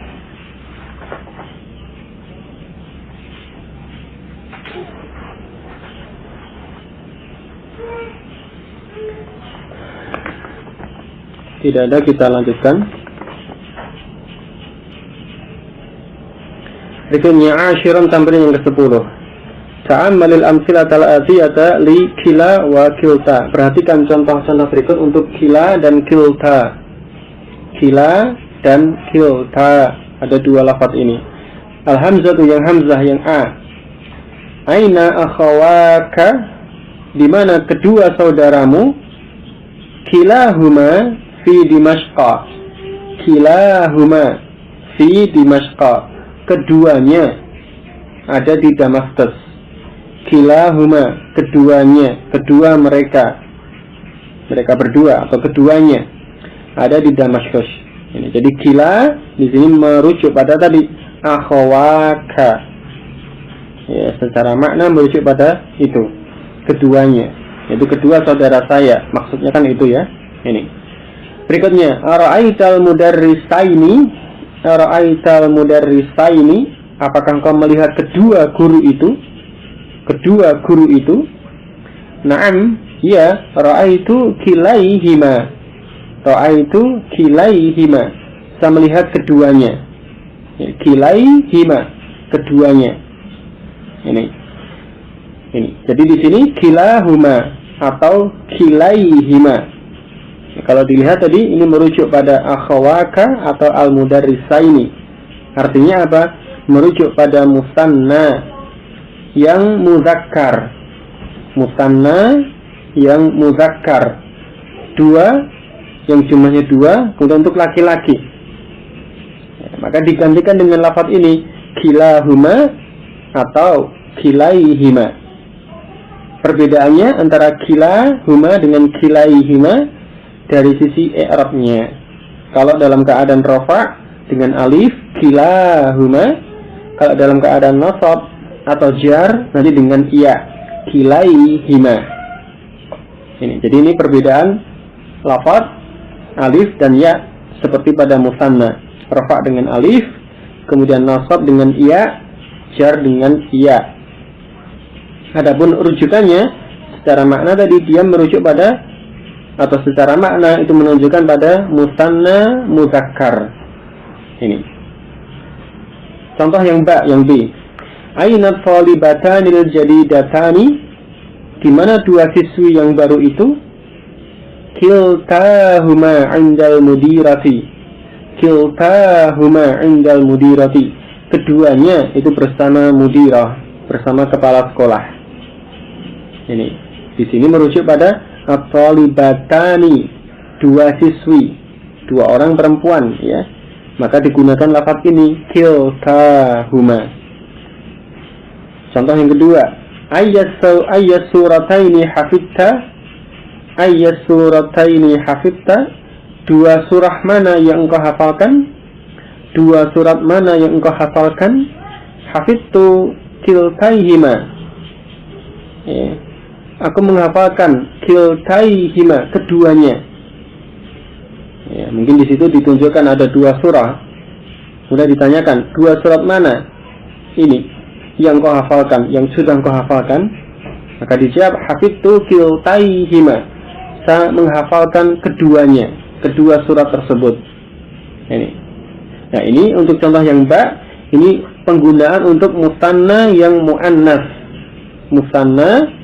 Tidak ada, kita lanjutkan. Berikutnya asyiran, tampilan yang ke-10. Ta'ammalil amsilatal atiyata li kila wa kilta. Perhatikan contoh-contoh berikut untuk kila dan kilta. Kila dan kilta, ada dua lafaz ini. Al-hamzatu yang hamzah yang a. Aina akhawaka, di mana kedua saudaramu? Kilahuma fi Dimashqa. Kilahuma fi Dimashqa. Keduanya ada di Damaskus. Kilahuma, keduanya, kedua mereka berdua atau keduanya ada di Damaskus. Ini jadi kila di sini merujuk pada tadi akhawaka. Ya, secara makna merujuk pada itu, keduanya, yaitu kedua saudara saya. Maksudnya kan itu ya. Ini. Berikutnya, ara'aital mudarrisaini. Ara'aital mudarrisaini, apakah engkau melihat kedua guru itu? Kedua guru itu? Naam, ya, ra'aitu kilaihima. Ra'aitu kilaihima. Saya melihat keduanya. Ya, kilaihima, keduanya. Ini. Jadi di sini kilahuma atau kilaihima. Ya, kalau dilihat tadi ini merujuk pada akhawaka atau al-mudarrisaini. Artinya apa? Merujuk pada musanna yang muzakkar. Musanna yang muzakkar, dua, yang jumlahnya dua, kemudian untuk laki-laki. Ya, maka digantikan dengan lafaz ini kilahuma atau kilaihima. Perbedaannya antara kilahuma dengan kilaihima dari sisi i'rabnya. Kalau dalam keadaan rafa dengan alif kilahuma, kalau dalam keadaan nasab atau jar nanti dengan iya, kilaihima. Jadi ini perbedaan lafaz alif dan ya seperti pada musanna. Rafa dengan alif, kemudian nasab dengan iya, jar dengan iya. Adapun rujukannya secara makna tadi dia merujuk pada, atau secara makna itu menunjukkan pada musanna muzakkar. Ini. Contoh yang B. Aina thalibatanil jadidatani, di mana dua siswi yang baru itu? Kiltahuma 'indal mudirati. Kiltahuma 'indal mudirati. Keduanya itu bersama mudirah, bersama kepala sekolah. Ini di sini merujuk pada at-thalibatani, dua siswi, dua orang perempuan ya. Maka digunakan lafaz ini kiltahuma. Contoh yang kedua, ayyas surataini hafidta. Ayyas surataini hafidta. Dua surah mana yang engkau hafalkan? Dua surat mana yang engkau hafalkan? Hafidtu kiltaihima. Ya. Aku menghafalkan kiltaihima, keduanya. Ya, mungkin di situ ditunjukkan ada dua surah. Sudah ditanyakan, dua surat mana ini yang kau hafalkan, yang sudah kau hafalkan? Maka dijawab hafidtu kiltaihima. Saya menghafalkan keduanya, kedua surat tersebut. Ini. Nah, ini untuk contoh yang ba, ini penggunaan untuk musanna yang muannas. Musanna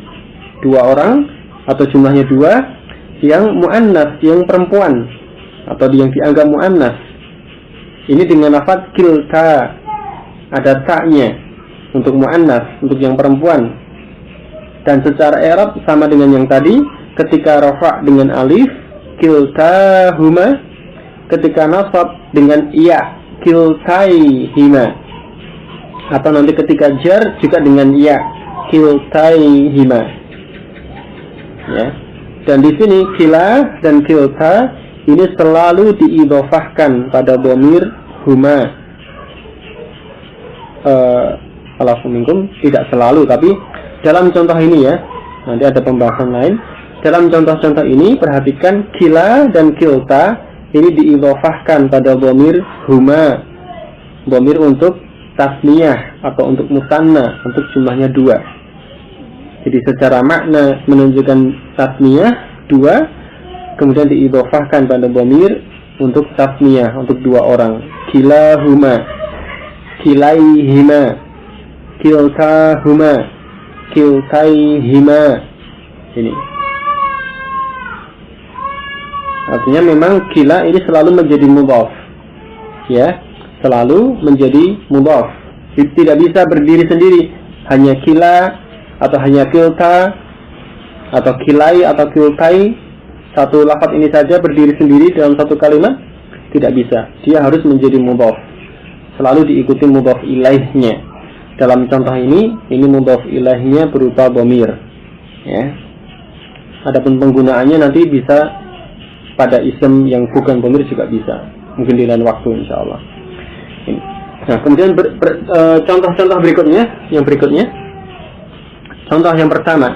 dua orang atau jumlahnya dua, yang muannas yang perempuan atau yang dianggap muannas. Ini dengan lafaz kilta, ada ta'nya untuk muannas, untuk yang perempuan. Dan secara i'rab sama dengan yang tadi, ketika rafa dengan alif kiltahuma, ketika nasab dengan iya kiltaihima, atau nanti ketika jar juga dengan iya kiltaihima. Ya. Dan di sini kila dan kilta ini selalu diidhofahkan pada dhamir huma. Alhamdulillah, tidak selalu, tapi dalam contoh ini ya, nanti ada pembahasan lain. Dalam contoh-contoh ini perhatikan kila dan kilta ini diidhofahkan pada dhamir huma, dhamir untuk tasniyah atau untuk musanna, untuk jumlahnya dua. Jadi secara makna menunjukkan tasniyah dua, kemudian diidhofahkan pada dhamir untuk tasniyah, untuk dua orang. Kilahuma, kilaihima, kiltahuma, kiltaihima. Ini artinya memang kila ini selalu menjadi mudhaf, ya, selalu menjadi mudhaf. Tidak bisa berdiri sendiri, hanya kila atau hanya kilta atau kilai atau kiltai, satu lafaz ini saja berdiri sendiri dalam satu kalimat, tidak bisa. Dia harus menjadi mudhaf, selalu diikuti mudhaf ilaihnya. Dalam contoh ini mudhaf ilaihnya berupa dhamir, ya. Adapun penggunaannya nanti bisa pada isim yang bukan dhamir juga bisa, mungkin di lain waktu insyaallah. Nah, kemudian contoh-contoh berikutnya, contoh yang pertama,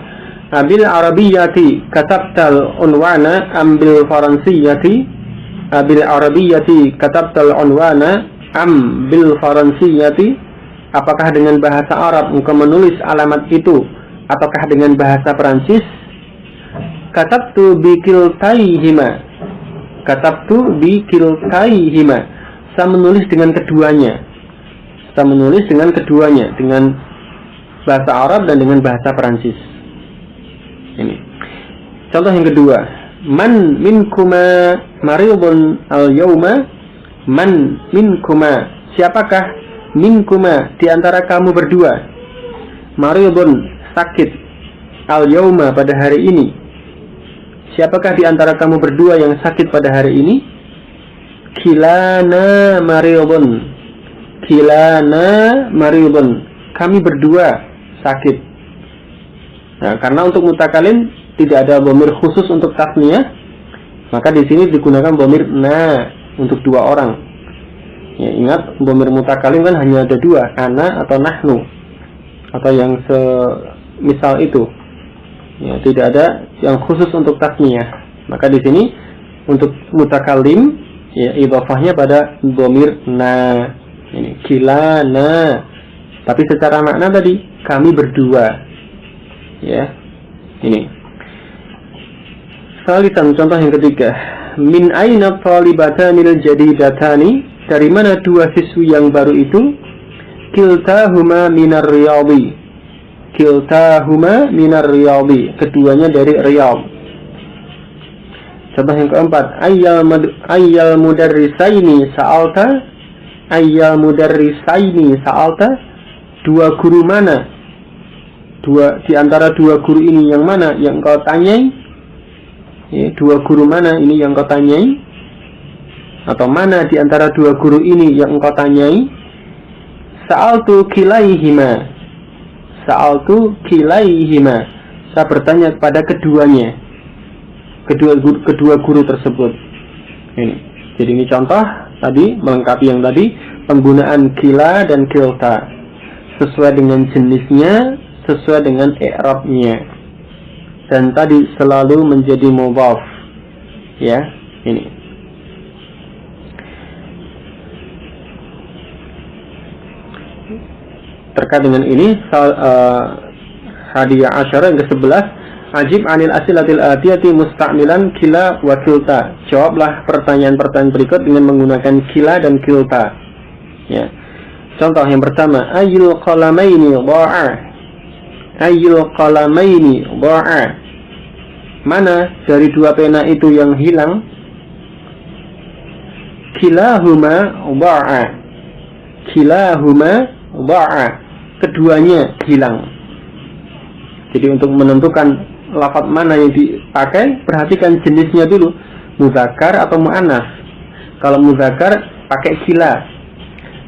abil arabiyyati katabtal unwana ambil faransiyati, abil arabiyyati katabtal unwana ambil faransiyati. Apakah dengan bahasa Arab engkau menulis alamat itu ataukah dengan bahasa Perancis? Katabtu bi kiltaihima, katabtu bi kiltaihima. Saya menulis dengan keduanya. Saya menulis dengan keduanya, dengan bahasa Arab dan dengan bahasa Perancis. Ini. Contoh yang kedua, man minkuma maridun al-yawma, man minkuma, siapakah minkuma di antara kamu berdua, maridun sakit, al-yawma pada hari ini, siapakah di antara kamu berdua yang sakit pada hari ini? Kilana maridun, kilana maridun, kami berdua sakit. Nah, karena untuk mutakalim tidak ada dhamir khusus untuk tasniyah, maka di sini digunakan dhamir na untuk dua orang. Ya, ingat dhamir mutakalim kan hanya ada dua, ana atau nahnu, atau yang semisal itu. Ya, tidak ada yang khusus untuk tasniyah. Maka di sini untuk mutakalim, ya, idhofahnya pada dhamir na. Ini kilana. Tapi secara makna tadi kami berdua. Ya. Ini. Salisan, contoh yang ketiga. Min aina talibatanil jadidatani? Dari mana dua siswi yang baru itu? Kiltahuma minar riyadhi. Kiltahuma minar riyadhi. Keduanya dari Riyadh. Contoh yang keempat, ayyal mudarrisaini sa'alta, ayyal mudarrisaini sa'alta, dua guru mana? Di antara dua guru ini yang mana yang kau tanyai? Ya, dua guru mana ini yang kau tanyai? Atau mana di antara dua guru ini yang engkau tanyai? Sa'altu kilaihima, sa'altu kilaihima, saya bertanya kepada keduanya, kedua guru tersebut. Ini. Jadi ini contoh tadi melengkapi yang tadi, penggunaan kila dan kilta sesuai dengan jenisnya, sesuai dengan i'rabnya, dan tadi selalu menjadi mudhaf. Ya, ini. Terkait dengan ini, hadiah asyara yang ke-11, ajib anil asilatil atiyati musta'milan kila wa kilta. Jawablah pertanyaan-pertanyaan berikut dengan menggunakan kila dan kilta. Ya. Contoh yang pertama, ayyul qalamaini dha'a, ayyul qalamaini dha'a, mana dari dua pena itu yang hilang? Kilahuma dha'a, kilahuma dha'a, keduanya hilang. Jadi untuk menentukan lafaz mana yang dipakai, perhatikan jenisnya dulu, muzakkar atau muannas. Kalau muzakkar pakai kila,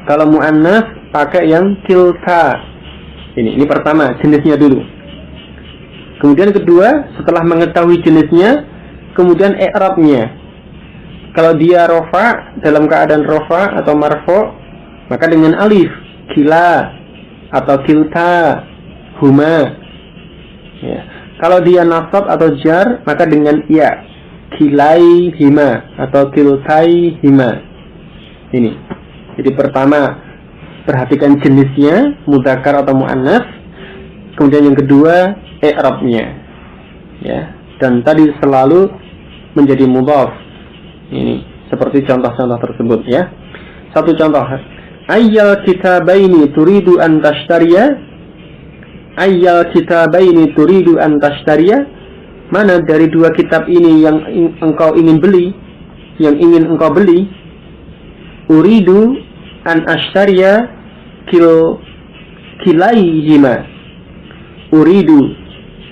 kalau muannas pakai yang kilta. Ini pertama, jenisnya dulu. Kemudian kedua, setelah mengetahui jenisnya, kemudian i'rabnya. Kalau dia rofa, dalam keadaan rofa atau marfo, maka dengan alif, kila atau kilta huma. Ya. Kalau dia nasab atau jar, maka dengan ya, kilai hima atau kiltai hima. Ini. Jadi pertama, perhatikan jenisnya, mudzakkar atau muannas. Kemudian yang kedua, i'rabnya. Ya. Dan tadi selalu menjadi mudhaf. Ini seperti contoh-contoh tersebut ya. Satu contoh. Ayyal kitabaini turidu an tashtariya? Ayyal kitabaini turidu an tashtariya? Mana dari dua kitab ini yang engkau ingin beli? Yang ingin engkau beli? Uridu an ashtariya kilaihima. Uridu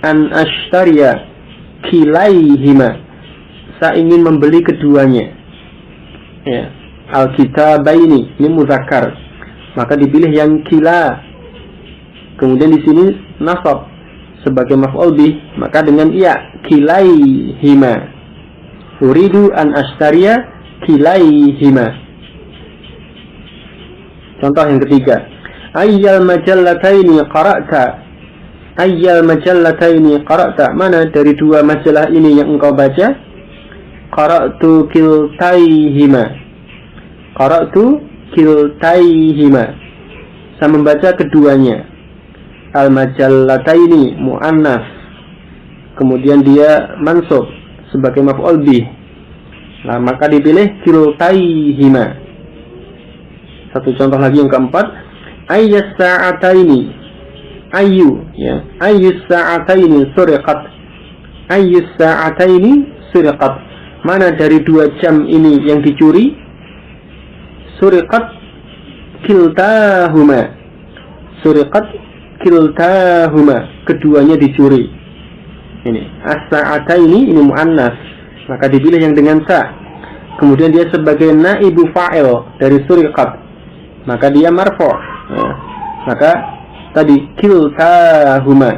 an ashtariya kilaihima. Saya ingin membeli keduanya. Ya. Al-kitabaini ini muzakkar, maka dipilih yang kila. Kemudian di sini nasab sebagai maf'ul bih, maka dengan iya kilaihima. Uridu an ashtariya kilaihima. Contoh yang ketiga, ayyal majallataini qara'ta? Ayyal majallataini qara'ta? Mana dari dua majalah ini yang engkau baca? Qara'tu kiltaihima. Qara'tu kiltaihima. Saya membaca keduanya. Al-majallataini mu'annas, kemudian dia mansub sebagai maf'ul bih. Nah, maka dipilih kiltaihima. Satu contoh lagi yang keempat, ayyas sa'ataini. Ayyu ya. Ayyus sa'ataini suriqat. Ayyus sa'ataini suriqat. Mana dari dua jam ini yang dicuri? Suriqat kiltahuma. Suriqat kiltahuma. Keduanya dicuri. Ini as-sa'ataini ini muannas, maka dipilih yang dengan sa. Kemudian dia sebagai naibu fa'il dari suriqat, maka dia marfu'. Nah, maka tadi kiltahuma.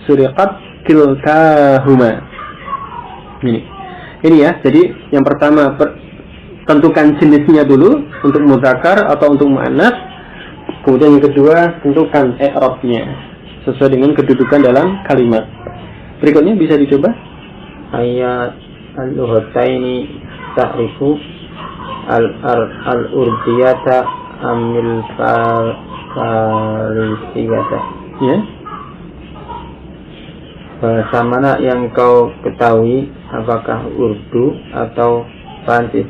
Suriqat kiltahuma. Ini ya. Jadi yang pertama tentukan jenisnya dulu untuk mudzakkar atau untuk muannas. Kemudian yang kedua tentukan i'rabnya sesuai dengan kedudukan dalam kalimat. Berikutnya bisa dicoba. Ayat al-lughataini ta'rifu al-urdiyata amil farisiyata. Ya. Bahasa mana yang kau ketahui, apakah Urdu atau Prancis?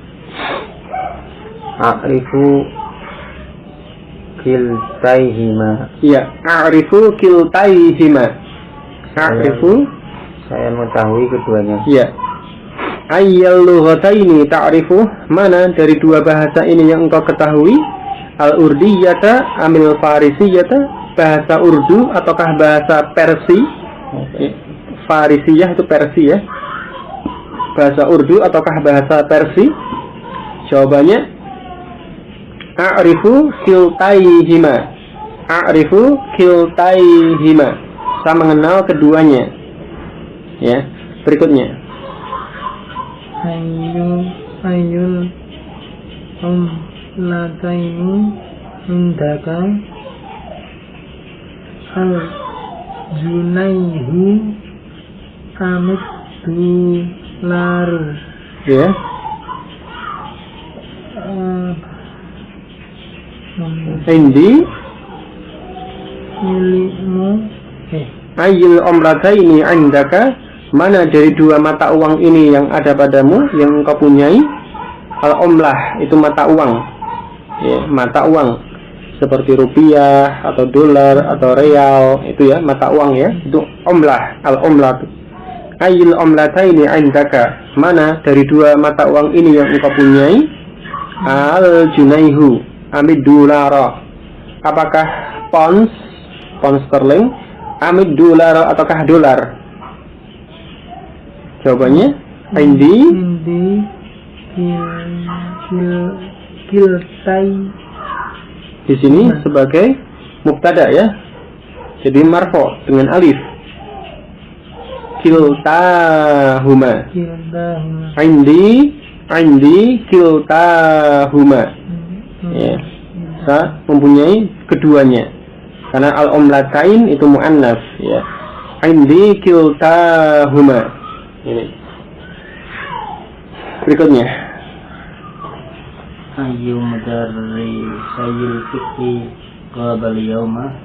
A'rifu kiltaihima. Iya, a'rifu kiltaihima. A'rifu, saya mengetahui keduanya. Iya. Ayyal lughataini ta'rifu? Mana dari dua bahasa ini yang engkau ketahui? Al-urdiyata amil farisiyata? Bahasa Urdu ataukah bahasa Persi? Farisiyah itu Persi ya. Bahasa Urdu ataukah bahasa Persi? Jawabannya a'rifu kiltaihima. A'rifu kiltaihima. Saya mengenal keduanya. Ya, berikutnya. Ayyul lataini indaka al junaihu amit dolar. Ya. Indi milikmu. Ayyul umrataini indaka? Mana dari dua mata uang ini yang ada padamu, yang engkau punyai? Al-umlah itu mata uang. Ya, mata uang seperti rupiah atau dolar atau real, itu ya mata uang ya. Itu umlah, al-umlah. Ayyul umlataini indaka? Mana dari dua mata uang ini yang engkau punyai? Al-junaihu amid dolar. Apakah pounds sterling, amid dolar ataukah dolar? Jawabannya indi kiltai. Di sini sebagai mubtada ya. Jadi marfu dengan alif. Kiltahuma. Indi kiltahuma. Ya. Saya mempunyai keduanya. Karena al-umlatain itu muannas ya. Indi kiltahuma. Ini. Berikutnya. Ayyu mudarrisayil fiqhi ghaba al-yawma.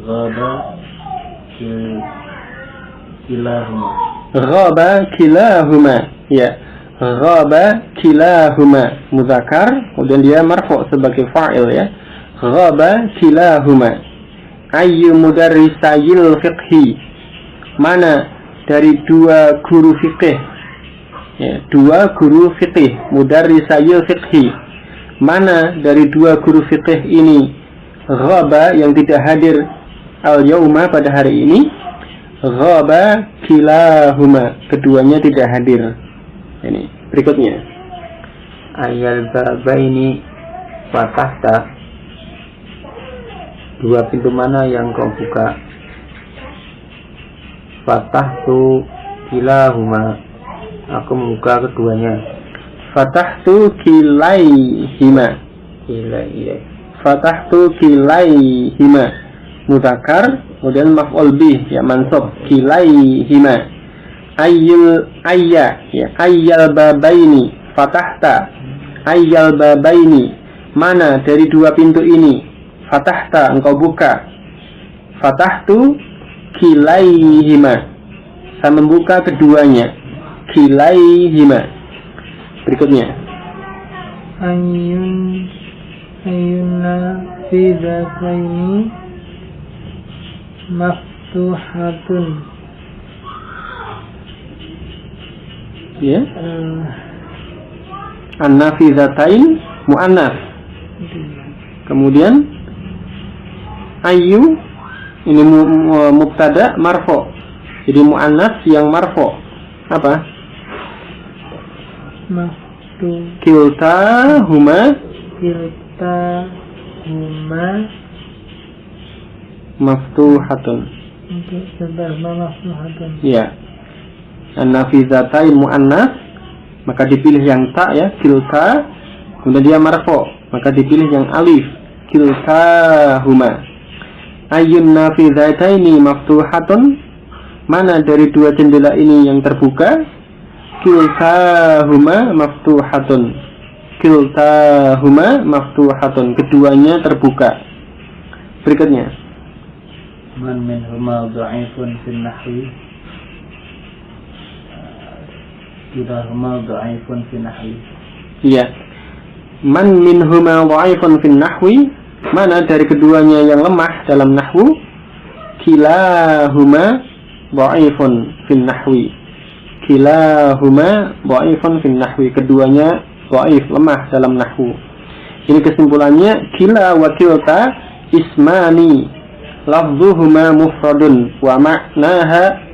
Ghaba kilahuma. Ghaba kilahuma. Ya. Ghaba kilahuma muzakkar, kemudian dia marfu sebagai fa'il ya. Ghaba kilahuma. Ayyu mudarrisayil fiqhi. Mana dari dua guru fikih? Ya, dua guru fikih, mudarrisayil fiqhi. Mana dari dua guru fikih ini ghaba yang tidak hadir al-yauma pada hari ini? Ghaba kilahuma, keduanya tidak hadir. Ini berikutnya. Ayal babaini fatahta. Dua pintu mana yang kau buka? Fatahtu kilahuma. Aku membuka keduanya. Fatahtu kilaihima. Fatahtu kilaihima mudzakkar, kemudian maf'ul bih ya mansub kilaihima. Ayyal babaini fatahta. Ayyal babaini, mana dari dua pintu ini fatahta engkau buka? Fatahtu kilaihima, saya membuka keduanya. Kilaihima. Berikutnya. Ayyuna fi dzataini maftuhatun. Ya. An-nafizatain mu'annas. Kemudian ayyu ini mubtada marfu. Jadi mu'annas yang marfu. Apa? Kiltahuma maftuhatun. Ya. An-nafizatain mu'annas, maka dipilih yang ta ya, kilta. Kemudian dia marfu, maka dipilih yang alif, kiltahuma. Ayyun nafizataini maftuhatun, mana dari dua jendela ini yang terbuka? Kiltahuma maftuhatun. Kiltahuma maftuhatun, keduanya terbuka. Berikutnya. Man minhuma dha'ifun fil nahwi. Kilahuma dha'ifun fil nahwi. Iya. Man minhuma dha'ifun fil nahwi, mana dari keduanya yang lemah dalam nahwu? Kilahuma dha'ifun fil nahwi. Kilahuma dha'ifun fil nahwi, keduanya dha'if, lemah dalam nahwu. Ini kesimpulannya, kila wa kilta ismani lafzuhuma mufradun wa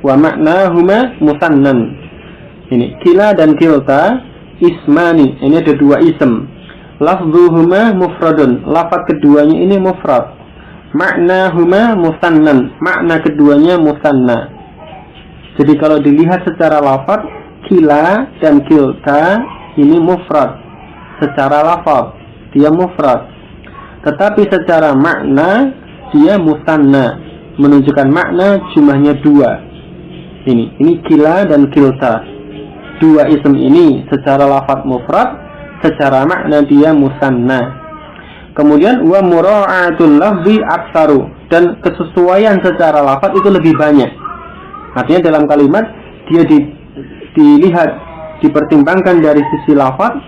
ma'nahuma musannan. Ini kila dan kilta ismani, ini ada dua ism. Lafzuhuma mufradun, lafaz keduanya ini mufrad. Ma'nahuma musannan, makna keduanya musanna. Jadi kalau dilihat secara lafaz, kila dan kilta ini mufrad. Secara lafaz dia mufrad, tetapi secara makna dia musanna, menunjukkan makna jumlahnya dua. Ini kila dan kilta, dua ism ini secara lafaz mufrad, secara makna dia musanna. Kemudian wa mura'atul lafzi aktsaru, dan kesesuaian secara lafaz itu lebih banyak. Artinya dalam kalimat dia dilihat, dipertimbangkan dari sisi lafaz,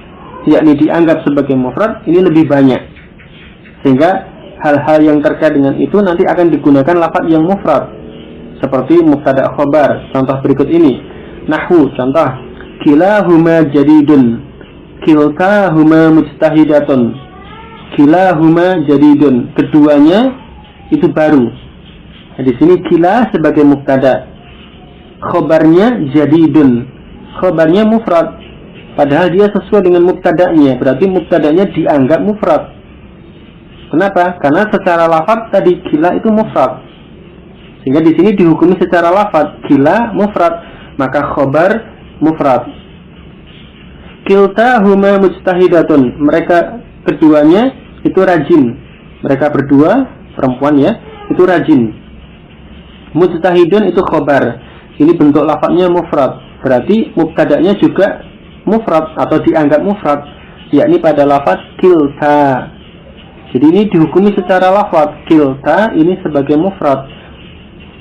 yakni dianggap sebagai mufrad, ini lebih banyak. Sehingga hal-hal yang terkait dengan itu nanti akan digunakan lafaz yang mufrad. Seperti mubtada khobar, contoh berikut ini. Nahwu, contoh kilahuma jadidun, kiltahuma mujtahidatun. Kilahuma jadidun, keduanya itu baru. Nah, di sini kila sebagai mubtada, khobarnya jadidun, khobarnya mufrad, padahal dia sesuai dengan mubtadanya, berarti mubtadanya dianggap mufrad. Kenapa? Karena secara lafaz tadi kila itu mufrad, sehingga di sini dihukumi secara lafaz kila mufrad, maka khobar mufrad. Kiltahuma mujtahidatun, mereka keduanya itu rajin, mereka berdua perempuan ya, itu rajin. Mujtahidun itu khobar, ini bentuk lafaznya mufrad, berarti mubtada'nya juga mufrad atau dianggap mufrad, yakni pada lafaz kilta. Jadi ini dihukumi secara lafaz, kilta ini sebagai mufrad,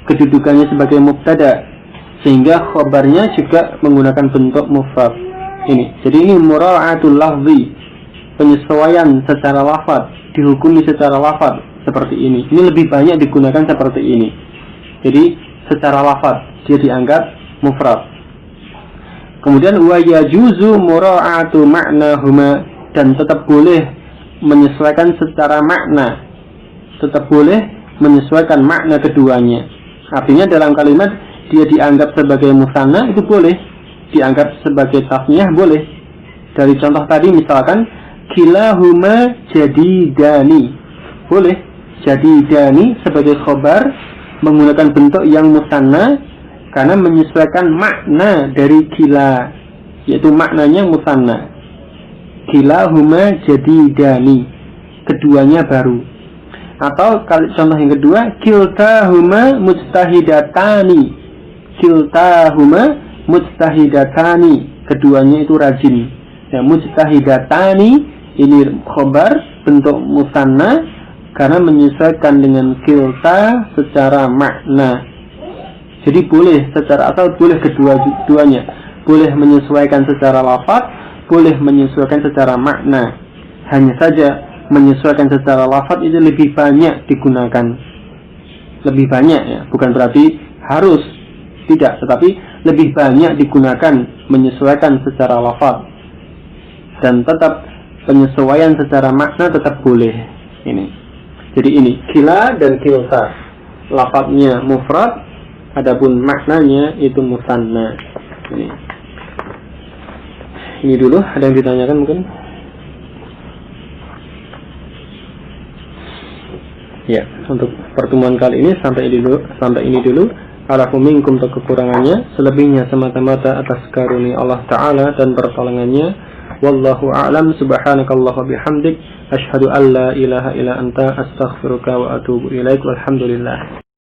kedudukannya sebagai mubtada. sehingga khobarnya juga menggunakan bentuk mufrad. Ini. Jadi ini mura'atul lafzi, penyesuaian secara lafaz, dihukumi secara lafaz seperti ini. Ini lebih banyak digunakan seperti ini. Jadi secara lafaz dia dianggap mufrad. Kemudian wa yajuzu mura'atu ma'nahuma, dan tetap boleh menyesuaikan secara makna. Tetap boleh menyesuaikan makna keduanya. Artinya dalam kalimat dia dianggap sebagai musanna itu boleh, dianggap sebagai tasniyah boleh. Dari contoh tadi misalkan kilahuma jadidani, boleh jadidani sebagai khobar menggunakan bentuk yang musanna karena menyesuaikan makna dari kila, yaitu maknanya musanna. Kilahuma jadidani, keduanya baru. Atau contoh yang kedua, kiltahuma mujtahidatani, kiltahuma mujtahidatani, keduanya itu rajin. Ya, mujtahidatani ini khobar bentuk musanna karena menyesuaikan dengan kilta secara makna. Jadi boleh secara asal, boleh keduanya, boleh menyesuaikan secara lafaz, boleh menyesuaikan secara makna. Hanya saja menyesuaikan secara lafaz itu lebih banyak digunakan, lebih banyak ya, bukan berarti harus, tidak, tetapi lebih banyak digunakan menyesuaikan secara lafaz, dan tetap penyesuaian secara makna tetap boleh. Ini. Jadi ini kila dan kilta, lafaznya mufrad, adapun maknanya itu musanna. Ini dulu, ada yang ditanyakan mungkin? Ya, untuk pertemuan kali ini sampai ini dulu. Alafu minkum, untuk kekurangannya, selebihnya semata-mata atas karunia Allah Ta'ala dan pertolongannya. Wallahu a'lam. Subhanakallahumma bihamdik, asyhadu an la ilaha illa anta, astaghfiruka wa atubu ilaik. Walhamdulillah.